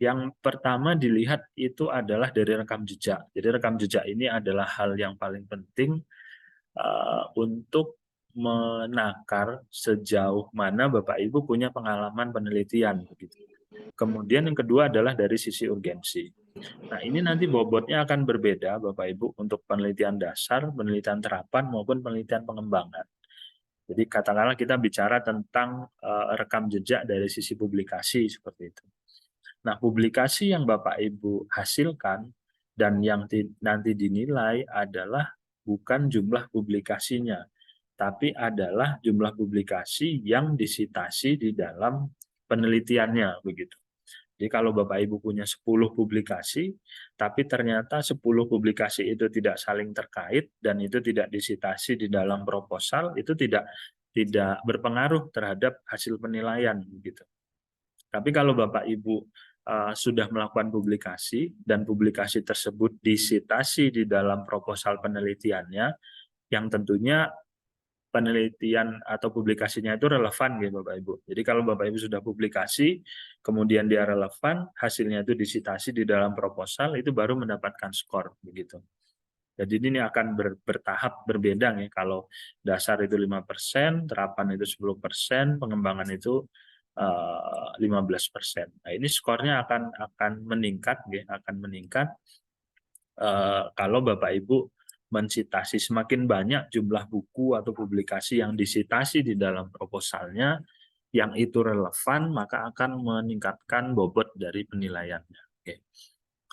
Yang pertama dilihat itu adalah dari rekam jejak. Jadi rekam jejak ini adalah hal yang paling penting untuk menakar sejauh mana Bapak Ibu punya pengalaman penelitian begitu. Kemudian yang kedua adalah dari sisi urgensi. Nah, ini nanti bobotnya akan berbeda Bapak Ibu untuk penelitian dasar, penelitian terapan maupun penelitian pengembangan. Jadi katakanlah kita bicara tentang rekam jejak dari sisi publikasi seperti itu. Nah, publikasi yang Bapak Ibu hasilkan dan yang nanti dinilai adalah bukan jumlah publikasinya, tapi adalah jumlah publikasi yang disitasi di dalam penelitiannya begitu. Jadi kalau Bapak Ibu punya 10 publikasi, tapi ternyata 10 publikasi itu tidak saling terkait dan itu tidak disitasi di dalam proposal, itu tidak berpengaruh terhadap hasil penilaian begitu. Tapi kalau Bapak Ibu sudah melakukan publikasi dan publikasi tersebut disitasi di dalam proposal penelitiannya, yang tentunya penelitian atau publikasinya itu relevan gitu Bapak Ibu. Jadi kalau Bapak Ibu sudah publikasi, kemudian dia relevan, hasilnya itu disitasi di dalam proposal, itu baru mendapatkan skor begitu. Jadi ini akan bertahap berbeda nih. Kalau dasar itu 5%, terapan itu 10%, pengembangan itu 15%. Nah, ini skornya akan meningkat kalau Bapak Ibu mensitasi semakin banyak jumlah buku atau publikasi yang disitasi di dalam proposalnya yang itu relevan, maka akan meningkatkan bobot dari penilaiannya. Oke.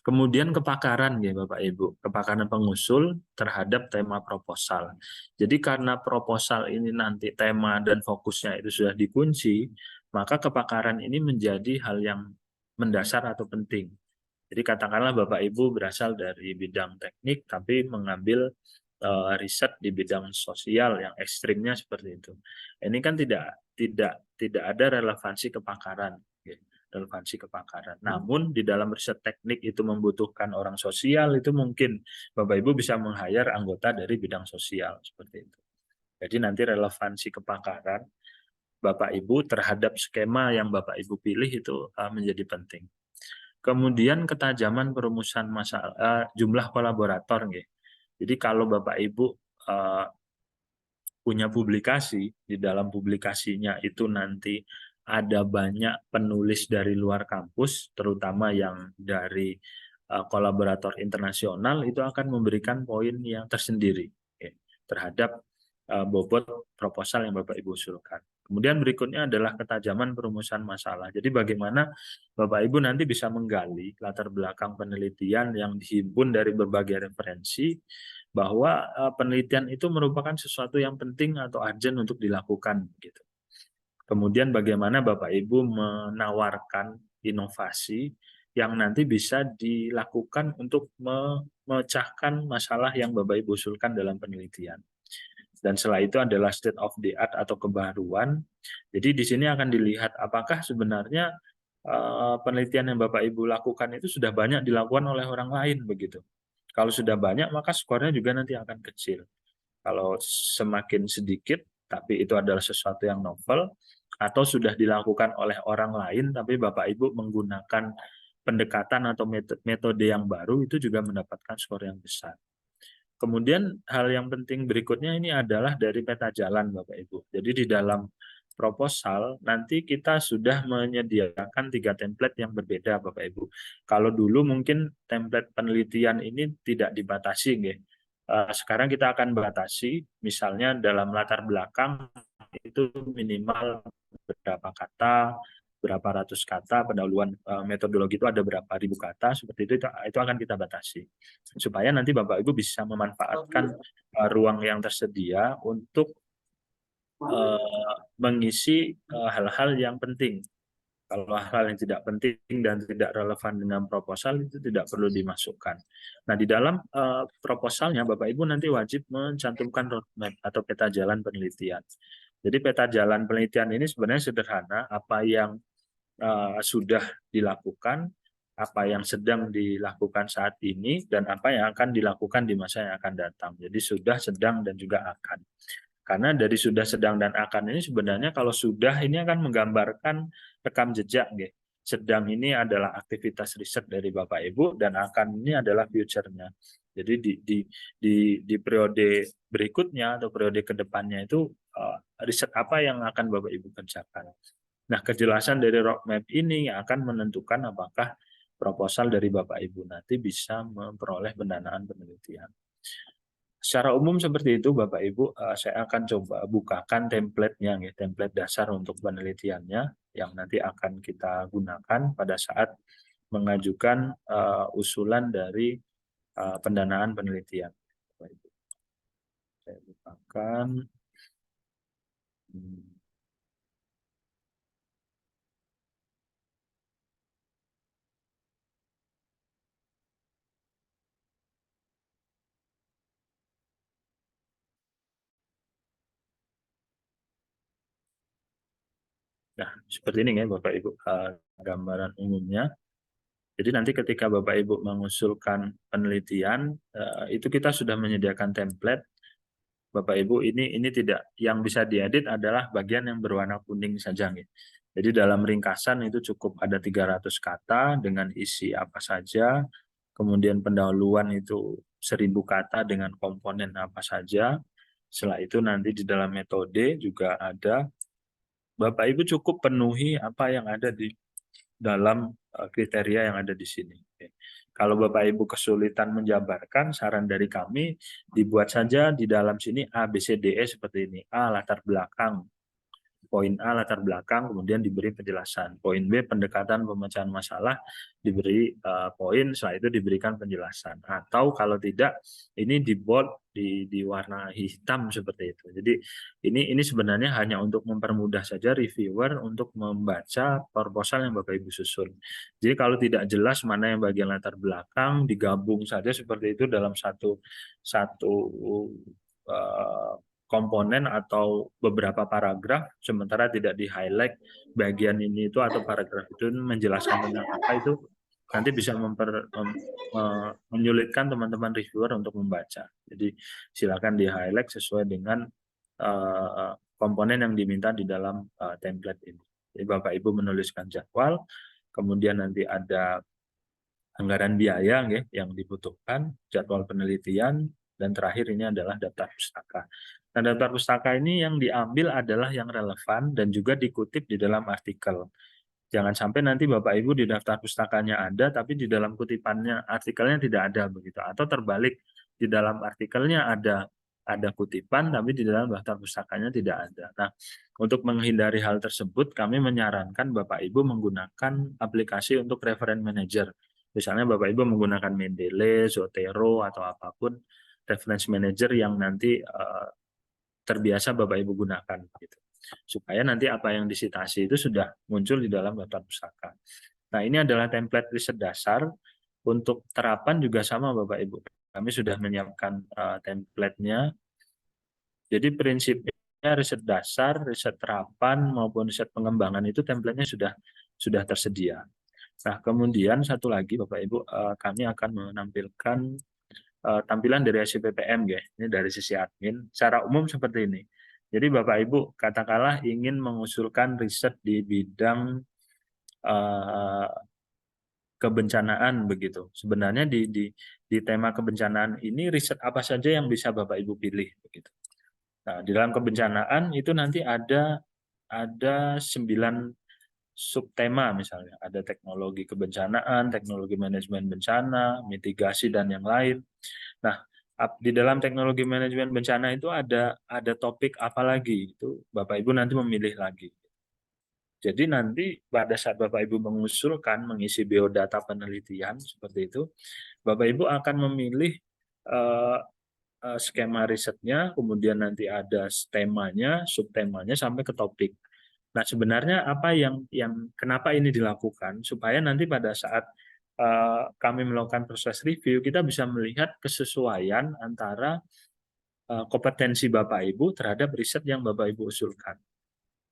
Kemudian kepakaran ya Bapak Ibu, kepakaran pengusul terhadap tema proposal. Jadi karena proposal ini nanti tema dan fokusnya itu sudah dikunci, maka kepakaran ini menjadi hal yang mendasar atau penting. Jadi katakanlah Bapak Ibu berasal dari bidang teknik tapi mengambil riset di bidang sosial yang ekstrimnya seperti itu. Ini kan tidak ada relevansi kepakaran, relevansi kepakaran. Namun di dalam riset teknik itu membutuhkan orang sosial, itu mungkin Bapak Ibu bisa meng-hire anggota dari bidang sosial seperti itu. Jadi nanti relevansi kepakaran Bapak Ibu terhadap skema yang Bapak Ibu pilih itu menjadi penting. Kemudian ketajaman perumusan masalah jumlah kolaborator nggih. Jadi kalau Bapak Ibu punya publikasi, di dalam publikasinya itu nanti ada banyak penulis dari luar kampus, terutama yang dari kolaborator internasional, itu akan memberikan poin yang tersendiri terhadap bobot proposal yang Bapak Ibu usulkan. Kemudian berikutnya adalah ketajaman perumusan masalah. Jadi bagaimana Bapak Ibu nanti bisa menggali latar belakang penelitian yang dihimpun dari berbagai referensi, bahwa penelitian itu merupakan sesuatu yang penting atau urgent untuk dilakukan gitu. Kemudian bagaimana Bapak Ibu menawarkan inovasi yang nanti bisa dilakukan untuk memecahkan masalah yang Bapak Ibu usulkan dalam penelitian. Dan setelah itu adalah state of the art atau kebaruan. Jadi di sini akan dilihat apakah sebenarnya penelitian yang Bapak Ibu lakukan itu sudah banyak dilakukan oleh orang lain begitu. Kalau sudah banyak maka skornya juga nanti akan kecil. Kalau semakin sedikit tapi itu adalah sesuatu yang novel atau sudah dilakukan oleh orang lain tapi Bapak Ibu menggunakan pendekatan atau metode yang baru, itu juga mendapatkan skor yang besar. Kemudian hal yang penting berikutnya ini adalah dari peta jalan Bapak Ibu. Jadi di dalam proposal, nanti kita sudah menyediakan 3 template yang berbeda, Bapak Ibu. Kalau dulu mungkin template penelitian ini tidak dibatasi, nggih. Sekarang kita akan batasi, misalnya dalam latar belakang itu minimal berapa kata, berapa ratus kata, pendahuluan metodologi itu ada berapa ribu kata, seperti itu akan kita batasi. Supaya nanti Bapak Ibu bisa memanfaatkan ruang yang tersedia untuk mengisi hal-hal yang penting. Kalau hal yang tidak penting dan tidak relevan dengan proposal itu tidak perlu dimasukkan. Nah, di dalam proposalnya Bapak Ibu nanti wajib mencantumkan roadmap atau peta jalan penelitian. Jadi peta jalan penelitian ini sebenarnya sederhana, apa yang sudah dilakukan, apa yang sedang dilakukan saat ini, dan apa yang akan dilakukan di masa yang akan datang. Jadi sudah, sedang, dan juga akan. Karena dari sudah, sedang, dan akan ini sebenarnya kalau sudah ini akan menggambarkan rekam jejak. Sedang ini adalah aktivitas riset dari Bapak Ibu, dan akan ini adalah future-nya. Jadi di periode berikutnya atau periode kedepannya itu riset apa yang akan Bapak Ibu kerjakan. Nah, kejelasan dari roadmap ini yang akan menentukan apakah proposal dari Bapak Ibu nanti bisa memperoleh pendanaan penelitian. Secara umum seperti itu, Bapak Ibu, saya akan coba bukakan template-nya, template dasar untuk penelitiannya yang nanti akan kita gunakan pada saat mengajukan usulan dari pendanaan penelitian. Bapak Ibu. Saya bukakan. Nah, seperti ini ya Bapak Ibu, gambaran umumnya. Jadi nanti ketika Bapak Ibu mengusulkan penelitian, itu kita sudah menyediakan template. Bapak Ibu, ini tidak, yang bisa diedit adalah bagian yang berwarna kuning saja. Jadi dalam ringkasan itu cukup ada 300 kata dengan isi apa saja, kemudian pendahuluan itu 1000 kata dengan komponen apa saja. Setelah itu nanti di dalam metode juga ada, Bapak Ibu cukup penuhi apa yang ada di dalam kriteria yang ada di sini. Kalau Bapak Ibu kesulitan menjabarkan, saran dari kami dibuat saja di dalam sini A, B, C, D, E seperti ini. A, latar belakang. Poin A, latar belakang, kemudian diberi penjelasan. Poin B, pendekatan pemecahan masalah, diberi poin, setelah itu diberikan penjelasan. Atau kalau tidak, ini di bold, di warna hitam seperti itu. Jadi ini sebenarnya hanya untuk mempermudah saja reviewer untuk membaca proposal yang Bapak Ibu susun. Jadi kalau tidak jelas mana yang bagian latar belakang, digabung saja seperti itu dalam satu komponen atau beberapa paragraf, sementara tidak di-highlight bagian ini itu atau paragraf itu menjelaskan tentang apa, itu nanti bisa menyulitkan teman-teman reviewer untuk membaca. Jadi silakan di-highlight sesuai dengan komponen yang diminta di dalam template ini. Jadi Bapak Ibu menuliskan jadwal, kemudian nanti ada anggaran biaya yang dibutuhkan, jadwal penelitian, dan terakhir ini adalah daftar pustaka. Nah, daftar pustaka ini yang diambil adalah yang relevan dan juga dikutip di dalam artikel. Jangan sampai nanti Bapak Ibu di daftar pustakanya ada, tapi di dalam kutipannya artikelnya tidak ada begitu. Atau terbalik, di dalam artikelnya ada kutipan, tapi di dalam daftar pustakanya tidak ada. Nah, untuk menghindari hal tersebut, kami menyarankan Bapak Ibu menggunakan aplikasi untuk reference manager. Misalnya Bapak Ibu menggunakan Mendeley, Zotero, atau apapun reference manager yang nanti terbiasa Bapak Ibu gunakan gitu. Supaya nanti apa yang disitasi itu sudah muncul di dalam daftar pustaka. Nah, ini adalah template riset dasar. Untuk terapan juga sama Bapak Ibu. Kami sudah menyiapkan template-nya. Jadi prinsipnya riset dasar, riset terapan maupun riset pengembangan itu template-nya sudah tersedia. Nah, kemudian satu lagi Bapak Ibu, kami akan menampilkan tampilan dari SIPPM, ini dari sisi admin. Secara umum seperti ini. Jadi Bapak Ibu katakanlah ingin mengusulkan riset di bidang kebencanaan begitu. Sebenarnya di tema kebencanaan ini riset apa saja yang bisa Bapak Ibu pilih begitu. Nah, di dalam kebencanaan itu nanti ada ada 9 subtema misalnya. Ada teknologi kebencanaan, teknologi manajemen bencana, mitigasi, dan yang lain. Nah, di dalam teknologi manajemen bencana itu ada topik apa lagi? Itu Bapak Ibu nanti memilih lagi. Jadi nanti pada saat Bapak Ibu mengusulkan mengisi biodata penelitian seperti itu, Bapak Ibu akan memilih eh, skema risetnya, kemudian nanti ada temanya, subtemanya sampai ke topik. Nah, sebenarnya apa yang kenapa ini dilakukan supaya nanti pada saat kami melakukan proses review kita bisa melihat kesesuaian antara kompetensi Bapak Ibu terhadap riset yang Bapak Ibu usulkan.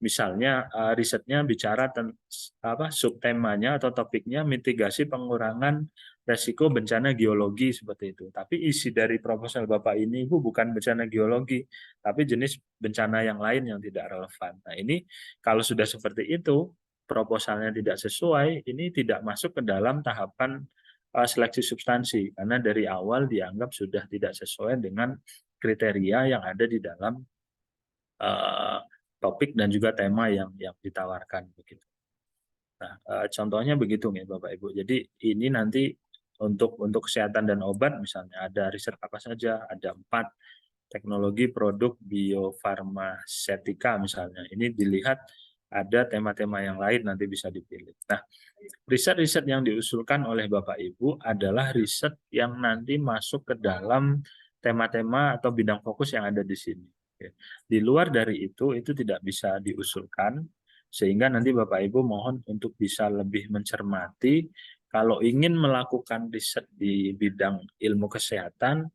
Misalnya risetnya bicara tentang subtemanya atau topiknya mitigasi pengurangan resiko bencana geologi seperti itu. Tapi isi dari proposal Bapak ini Ibu bukan bencana geologi, tapi jenis bencana yang lain yang tidak relevan. Nah, ini kalau sudah seperti itu, proposalnya tidak sesuai, ini tidak masuk ke dalam tahapan seleksi substansi karena dari awal dianggap sudah tidak sesuai dengan kriteria yang ada di dalam topik dan juga tema yang ditawarkan begitu. Nah, contohnya begitu nih Bapak Ibu. Jadi ini nanti untuk kesehatan dan obat misalnya ada riset apa saja, ada 4 teknologi produk biofarmasetika misalnya. Ini dilihat ada tema-tema yang lain nanti bisa dipilih. Nah, riset-riset yang diusulkan oleh Bapak Ibu adalah riset yang nanti masuk ke dalam tema-tema atau bidang fokus yang ada di sini. Di luar dari itu tidak bisa diusulkan, sehingga nanti Bapak Ibu mohon untuk bisa lebih mencermati kalau ingin melakukan riset di bidang ilmu kesehatan,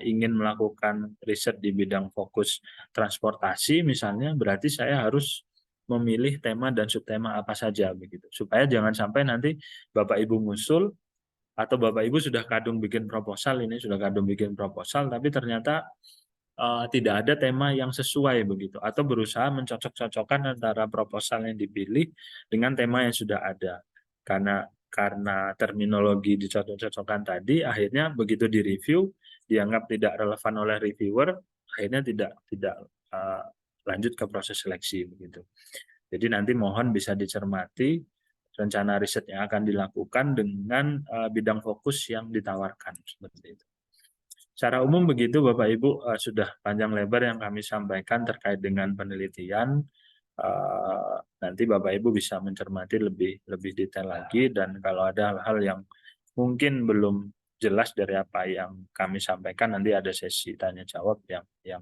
ingin melakukan riset di bidang fokus transportasi misalnya, berarti saya harus memilih tema dan subtema apa saja begitu. Supaya jangan sampai nanti Bapak Ibu ngusul atau Bapak Ibu sudah kadung bikin proposal, tapi ternyata tidak ada tema yang sesuai begitu, atau berusaha mencocok-cocokkan antara proposal yang dipilih dengan tema yang sudah ada. Karena terminologi dicocok-cocokkan tadi, akhirnya begitu direview dianggap tidak relevan oleh reviewer, akhirnya tidak lanjut ke proses seleksi begitu. Jadi nanti mohon bisa dicermati rencana riset yang akan dilakukan dengan bidang fokus yang ditawarkan seperti itu. Secara umum begitu Bapak Ibu, sudah panjang lebar yang kami sampaikan terkait dengan penelitian. Nanti Bapak Ibu bisa mencermati lebih detail lagi, dan kalau ada hal-hal yang mungkin belum jelas dari apa yang kami sampaikan, nanti ada sesi tanya jawab yang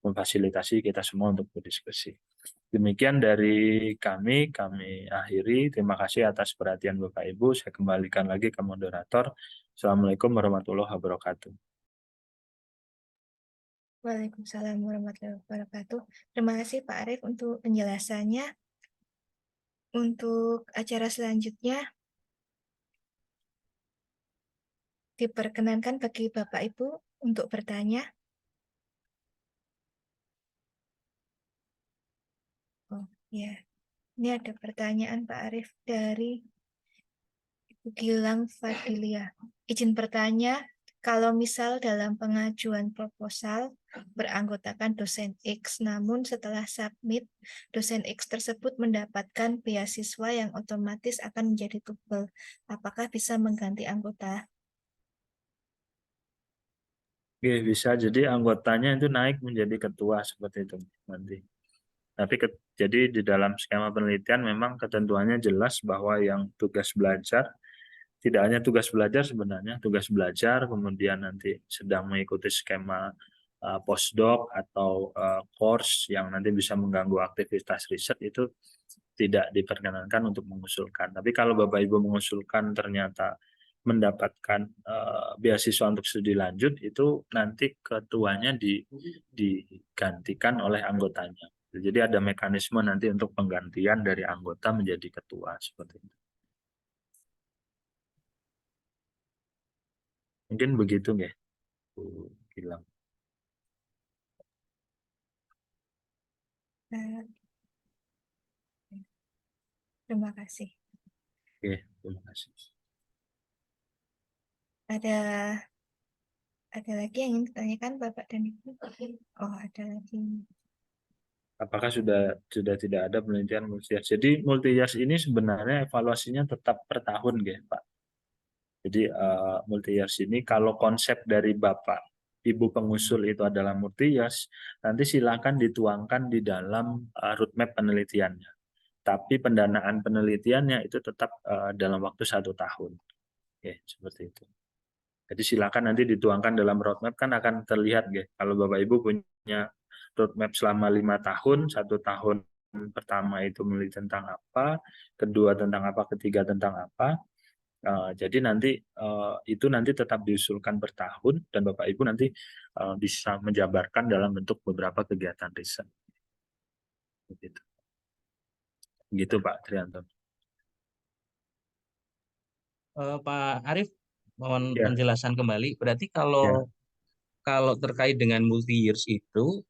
memfasilitasi kita semua untuk berdiskusi. Demikian dari kami akhiri. Terima kasih atas perhatian Bapak Ibu. Saya kembalikan lagi ke moderator. Assalamualaikum warahmatullahi wabarakatuh. Waalaikumsalam warahmatullahi wabarakatuh. Terima kasih Pak Arief untuk penjelasannya. Untuk acara selanjutnya, diperkenankan bagi Bapak Ibu untuk bertanya. Oh ya, ini ada pertanyaan Pak Arief dari Ibu Gilang Fadilia. Izin bertanya, kalau misal dalam pengajuan proposal beranggotakan dosen X, namun setelah submit, dosen X tersebut mendapatkan beasiswa yang otomatis akan menjadi tubel, apakah bisa mengganti anggota? Oke, bisa. Jadi anggotanya itu naik menjadi ketua seperti itu nanti. Tapi jadi di dalam skema penelitian memang ketentuannya jelas bahwa yang tugas belajar, tidak hanya tugas belajar sebenarnya, tugas belajar, kemudian nanti sedang mengikuti skema postdoc atau course yang nanti bisa mengganggu aktivitas riset itu tidak diperkenankan untuk mengusulkan. Tapi kalau Bapak Ibu mengusulkan ternyata mendapatkan beasiswa untuk studi lanjut, itu nanti ketuanya digantikan oleh anggotanya. Jadi ada mekanisme nanti untuk penggantian dari anggota menjadi ketua seperti itu. Mungkin begitu nggih, Bu Gilang. Terima kasih. Oke, terima kasih. Ada lagi yang ingin ditanyakan Bapak dan Ibu? Oh, ada lagi. apakah sudah tidak ada penelitian multi years. Jadi multi years ini sebenarnya evaluasinya tetap per tahun, ya, Pak. Jadi multi years ini kalau konsep dari Bapak Ibu pengusul itu adalah multi years, nanti silakan dituangkan di dalam roadmap penelitiannya. Tapi pendanaan penelitiannya itu tetap dalam waktu 1 tahun. Oke, seperti itu. Jadi silakan nanti dituangkan dalam roadmap, kan akan terlihat, ya. Kalau Bapak Ibu punya roadmap selama 5 tahun, 1 tahun pertama itu meneliti tentang apa, kedua tentang apa, ketiga tentang apa. Jadi nanti itu nanti tetap diusulkan per tahun, dan Bapak Ibu nanti bisa menjabarkan dalam bentuk beberapa kegiatan riset. Begitu. Gitu Pak Trianto. Pak Arief, mohon Ya. penjelasan kembali. Berarti Ya. kalau terkait dengan multi years itu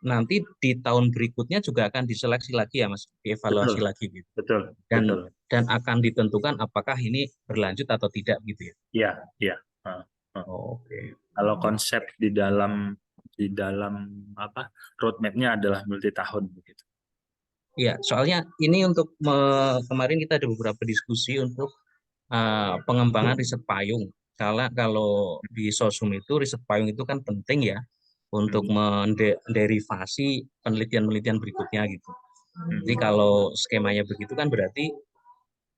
nanti di tahun berikutnya juga akan diseleksi lagi ya Mas, dievaluasi Betul. lagi gitu. Betul. Dan Betul. dan akan ditentukan apakah ini berlanjut atau tidak gitu ya. Iya, iya. Oke. Kalau konsep di dalam apa roadmap-nya adalah multi tahun begitu. Iya, soalnya ini untuk kemarin kita ada beberapa diskusi untuk pengembangan riset payung. Kalau di Sosum itu riset payung itu kan penting ya untuk menderivasi penelitian-penelitian berikutnya gitu. Jadi kalau skemanya begitu kan berarti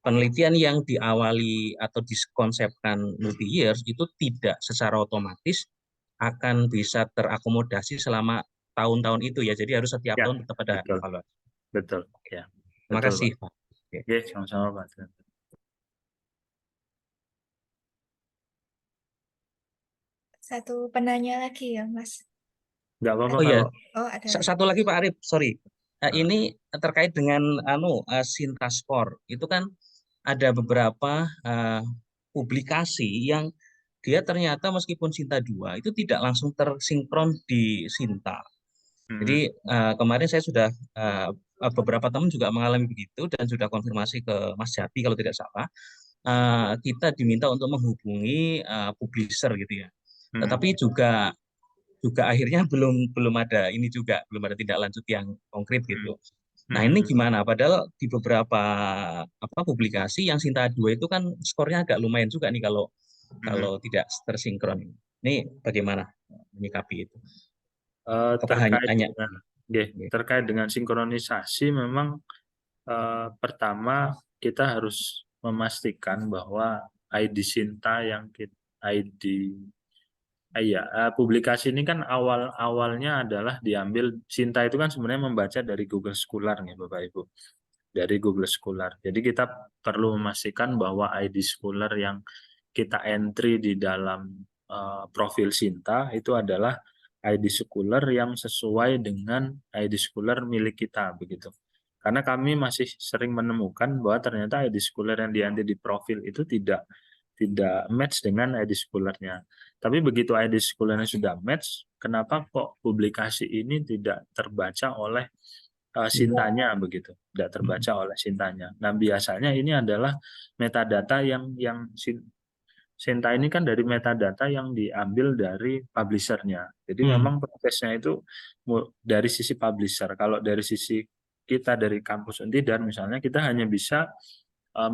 penelitian yang diawali atau dikonsepkan multi years itu tidak secara otomatis akan bisa terakomodasi selama tahun-tahun itu ya. Jadi harus setiap Ya, tahun tetap ada betul. evaluasi. Betul. Ya. Terima Betul, kasih, Pak. Pak. Oke. Oke, sama-sama Pak. Satu penanya lagi ya, Mas. Nggak apa-apa Oh iya, kalau Oh, ada lagi. satu lagi Pak Arief, sorry. Ini terkait dengan Sinta Score. Itu kan ada beberapa publikasi yang dia ternyata meskipun Sinta 2 itu tidak langsung tersinkron di Sinta. Jadi kemarin saya sudah beberapa teman juga mengalami begitu dan sudah konfirmasi ke Mas Jati kalau tidak salah. Kita diminta untuk menghubungi publisher gitu ya. Tetapi juga akhirnya belum ada ini juga, belum ada tindak lanjut yang konkret gitu. Nah, ini gimana? Padahal di beberapa publikasi yang Sinta 2 itu kan skornya agak lumayan juga nih kalau tidak tersinkron. Ini bagaimana menyikapi itu? terkait dengan sinkronisasi memang pertama kita harus memastikan bahwa ID Sinta yang publikasi ini kan awalnya adalah diambil, Sinta itu kan sebenarnya membaca dari Google Scholar nih Bapak Ibu, dari Google Scholar. Jadi kita perlu memastikan bahwa ID Scholar yang kita entry di dalam profil Sinta itu adalah ID Scholar yang sesuai dengan ID Scholar milik kita begitu. Karena kami masih sering menemukan bahwa ternyata ID Scholar yang diambil di profil itu tidak match dengan ID Scholar-nya. Tapi begitu ID Scholar-nya sudah match, kenapa kok publikasi ini tidak terbaca oleh Sintanya begitu, tidak terbaca oleh Sintanya. Nah, biasanya ini adalah metadata yang Sinta ini kan dari metadata yang diambil dari publisher-nya. Jadi memang prosesnya itu dari sisi publisher. Kalau dari sisi kita dari kampus Untidar misalnya, kita hanya bisa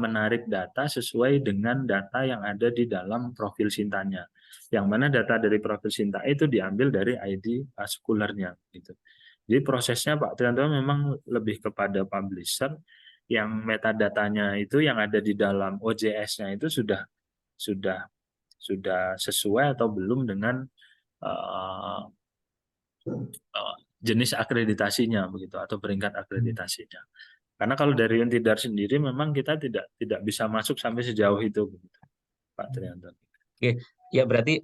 menarik data sesuai dengan data yang ada di dalam profil Sintanya. Yang mana data dari profil Sinta itu diambil dari ID Scholar-nya gitu. Jadi prosesnya Pak Trianto memang lebih kepada publisher yang metadatanya itu yang ada di dalam OJS-nya itu sudah sesuai atau belum dengan jenis akreditasinya begitu atau peringkat akreditasinya. Karena kalau dari Untidar sendiri memang kita tidak bisa masuk sampai sejauh itu begitu, Pak Trianto. Oke, ya berarti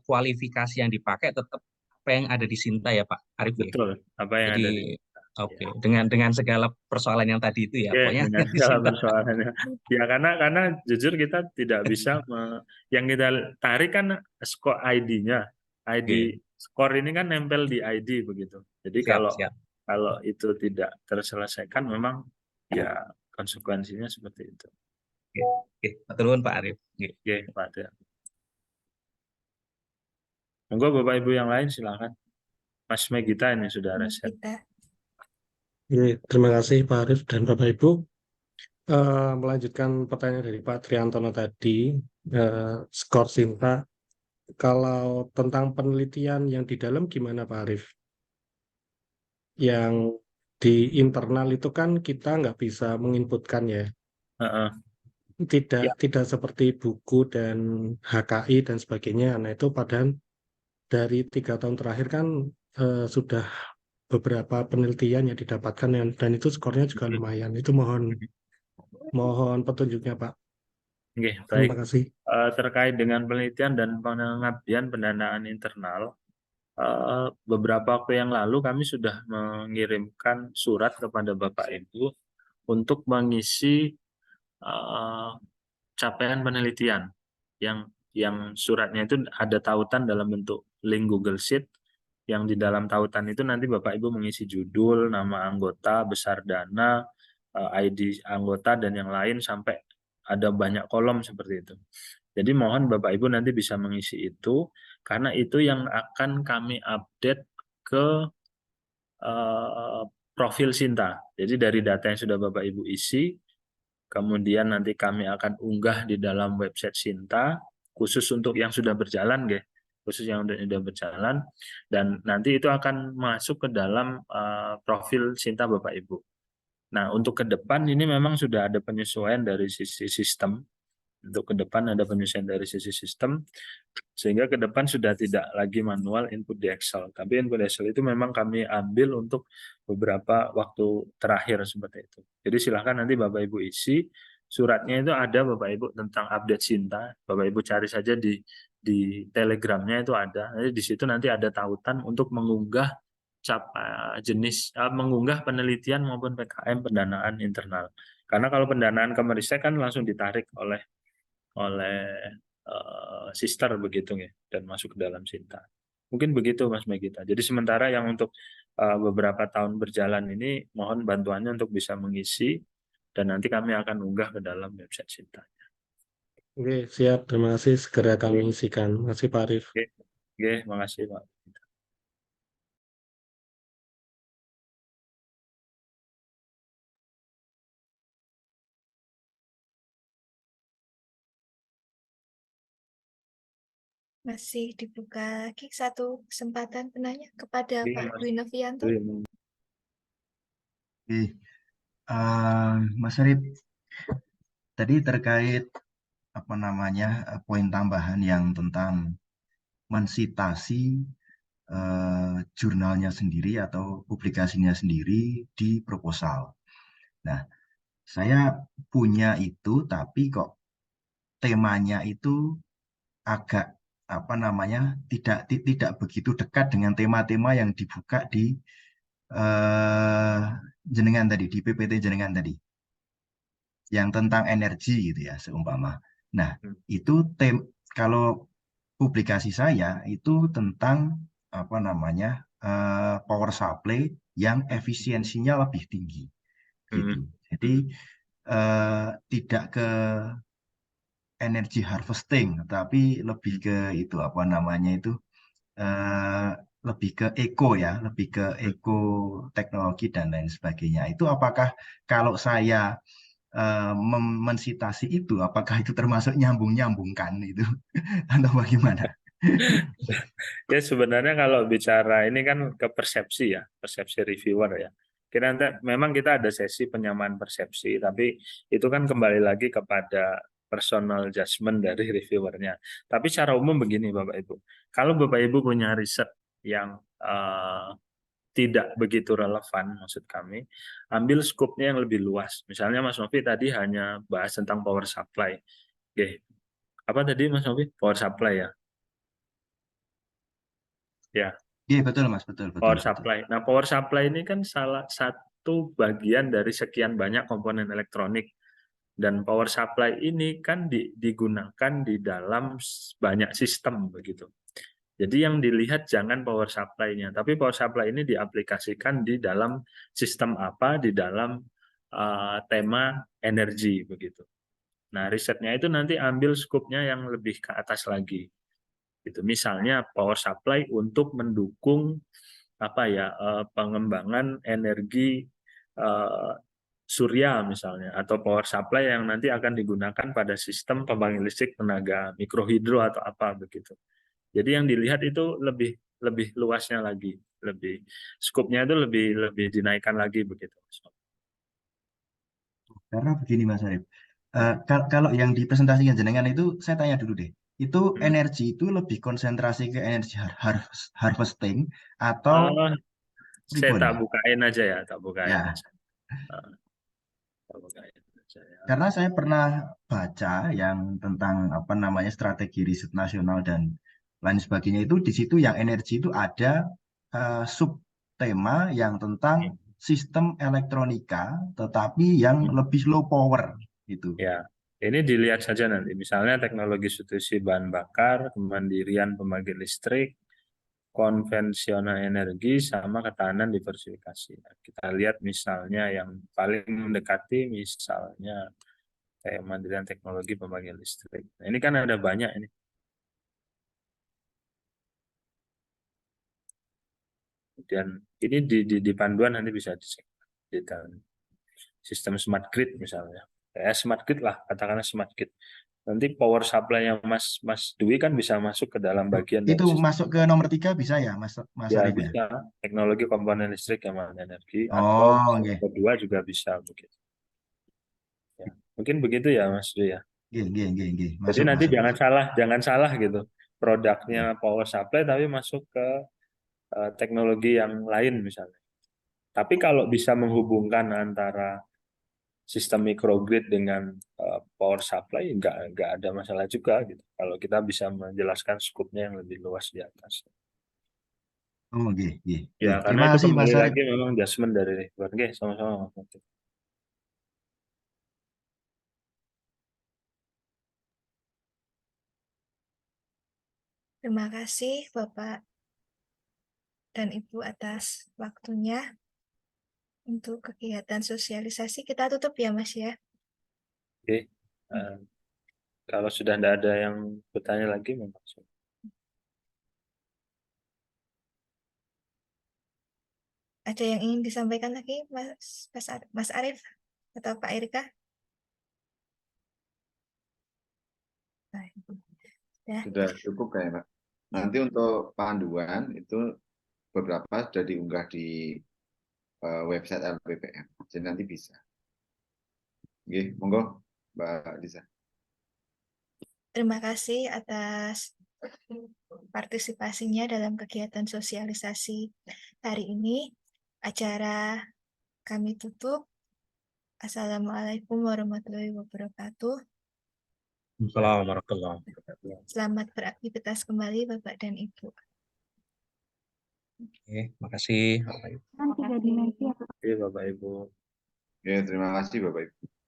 kualifikasi yang dipakai tetap apa yang ada di Sinta ya Pak Arief. Betul, apa yang jadi, ada di oke, dengan segala persoalan yang tadi itu ya, pokoknya dengan segala persoalannya. Ya karena jujur kita tidak bisa yang kita tarik kan skor ID-nya. ID skor ini kan nempel di ID begitu. Jadi kalau itu tidak terselesaikan memang ya konsekuensinya seperti itu. Oke, betul Pak Arief. Oke, Pak Trianto. Monggo Bapak Ibu yang lain silakan. Mas Megita ini sudah reset. Terima kasih Pak Arief dan Bapak Ibu. Melanjutkan pertanyaan dari Pak Triantono tadi, skor Sinta. Kalau tentang penelitian yang di dalam gimana Pak Arief? Yang di internal itu kan kita nggak bisa menginputkan ya. Heeh. Tidak seperti buku dan HKI dan sebagainya. Nah itu padahal dari 3 tahun terakhir kan sudah beberapa penelitian yang didapatkan dan itu skornya juga lumayan. Itu mohon petunjuknya Pak. Oke, Terima baik. kasih. Terkait dengan penelitian dan pengabdian pendanaan internal, beberapa waktu yang lalu kami sudah mengirimkan surat kepada Bapak Ibu untuk mengisi capaian penelitian yang suratnya itu ada tautan dalam bentuk link Google Sheet, yang di dalam tautan itu nanti Bapak Ibu mengisi judul, nama anggota, besar dana, ID anggota dan yang lain sampai ada banyak kolom seperti itu. Jadi mohon Bapak Ibu nanti bisa mengisi itu karena itu yang akan kami update ke profil Sinta. Jadi dari data yang sudah Bapak Ibu isi, kemudian nanti kami akan unggah di dalam website Sinta, khusus untuk yang sudah berjalan, khusus yang sudah berjalan, dan nanti itu akan masuk ke dalam profil Sinta Bapak Ibu. Nah, untuk ke depan ini memang sudah ada penyesuaian dari sisi sistem. Untuk ke depan ada penyesuaian dari sisi sistem, sehingga ke depan sudah tidak lagi manual input di Excel. Tapi input Excel itu memang kami ambil untuk beberapa waktu terakhir seperti itu. Jadi silahkan nanti Bapak Ibu isi, suratnya itu ada Bapak Ibu tentang update Sinta. Bapak Ibu cari saja di Telegramnya itu ada. Nanti di situ nanti ada tautan untuk mengunggah mengunggah penelitian maupun PKM pendanaan internal. Karena kalau pendanaan Kemeristek kan langsung ditarik oleh sister begitu ya, dan masuk ke dalam Sinta. Mungkin begitu Mas Megita. Jadi sementara yang untuk beberapa tahun berjalan ini mohon bantuannya untuk bisa mengisi dan nanti kami akan unggah ke dalam website Sinta. Oke, siap. Terima kasih. Segera kami isikan. Terima kasih Pak Arief. Oke, makasih Pak. Masih dibuka lagi satu kesempatan penanya kepada Oke, Pak Mas. Dwi Novianto. Mas Arif, tadi terkait poin tambahan yang tentang mensitasi jurnalnya sendiri atau publikasinya sendiri di proposal. Nah, saya punya itu, tapi kok temanya itu agak tidak begitu dekat dengan tema-tema yang dibuka di jenengan tadi, di PPT jenengan tadi, yang tentang energi gitu ya seumpama. Nah, itu kalau publikasi saya itu tentang power supply yang efisiensinya lebih tinggi gitu. Jadi tidak ke energy harvesting, tapi lebih ke itu lebih ke eco ya, lebih ke eco teknologi dan lain sebagainya. Itu apakah kalau saya mensitasi itu, apakah itu termasuk nyambung-nyambungkan itu atau bagaimana? Ya sebenarnya kalau bicara ini kan ke persepsi ya, persepsi reviewer ya. Memang kita ada sesi penyamaan persepsi, tapi itu kan kembali lagi kepada personal judgment dari reviewernya. Tapi secara umum begini Bapak Ibu, kalau Bapak Ibu punya riset yang tidak begitu relevan, maksud kami, ambil skopnya yang lebih luas. Misalnya Mas Novi tadi hanya bahas tentang power supply. Oke. Apa tadi Mas Novi? Power supply ya? Ya. Iya betul Mas, betul. Power supply. Nah, power supply ini kan salah satu bagian dari sekian banyak komponen elektronik. Dan power supply ini kan digunakan di dalam banyak sistem begitu. Jadi yang dilihat jangan power supply-nya, tapi power supply ini diaplikasikan di dalam sistem apa, di dalam tema energi begitu. Nah, risetnya itu nanti ambil skupnya yang lebih ke atas lagi. Gitu. Misalnya power supply untuk mendukung pengembangan energi eh, surya misalnya, atau power supply yang nanti akan digunakan pada sistem pembangkit listrik tenaga mikrohidro atau apa begitu. Jadi yang dilihat itu lebih lebih luasnya lagi, lebih skopnya itu lebih dinaikkan lagi begitu. Karena begini Mas Arif, kalau yang dipresentasikan jenengan itu saya tanya dulu deh, itu energi itu lebih konsentrasi ke energi harvesting atau Saya tak pribon? bukain aja ya, tak bukain Ya, aja. Tak bukain aja ya. karena saya pernah baca yang tentang apa namanya strategi riset nasional dan lain sebagainya itu di situ yang energi itu ada subtema yang tentang sistem elektronika tetapi yang lebih low power gitu. Ya, ini dilihat saja nanti. Misalnya teknologi substitusi bahan bakar, kemandirian pembangkit listrik, konvensional energi, sama ketahanan diversifikasi. Nah, kita lihat misalnya yang paling mendekati, misalnya kayak kemandirian teknologi pembangkit listrik. Nah, ini kan ada banyak ini. Kemudian ini di panduan nanti bisa dicek detail. Sistem smart grid misalnya. Smart grid lah, katakanlah smart grid. Nanti power supply-nya Mas Dwi kan bisa masuk ke dalam bagian dari Itu sistem. masuk ke nomor 3 bisa ya Mas Ya Arif ya? bisa, teknologi komponen listrik yang mengandung energi, atau Oh, oke. kedua juga bisa begitu. Ya, mungkin begitu ya Mas Dwi ya. Nggih. Jadi Masuk, nanti masuk. jangan salah gitu. Produknya Iya. power supply tapi masuk ke teknologi yang lain misalnya. Tapi kalau bisa menghubungkan antara sistem microgrid dengan power supply, nggak ada masalah juga gitu. Kalau kita bisa menjelaskan skupnya yang lebih luas di atas. Oh, nggih. Ya, karena Terima itu kasih Mas kembali Arif. lagi memang adjustment dari Ridwan. Oke, sama-sama Mas Mati. Terima kasih Bapak dan Ibu atas waktunya untuk kegiatan sosialisasi. Kita tutup ya Mas ya. Oke, kalau sudah tidak ada yang bertanya lagi, memang. Ada yang ingin disampaikan lagi Mas Arif atau Pak Erika? Sudah cukup kayaknya, Pak. Nanti untuk panduan itu beberapa sudah diunggah di website LPPM. Jadi nanti bisa. Oke, monggo Mbak Lisa. Terima kasih atas partisipasinya dalam kegiatan sosialisasi hari ini. Acara kami tutup. Assalamualaikum warahmatullahi wabarakatuh. Assalamualaikum warahmatullahi wabarakatuh. Selamat beraktivitas kembali Bapak dan Ibu. Oke, makasih. Oke, Bapak Ibu. Oke, terima kasih Bapak Ibu.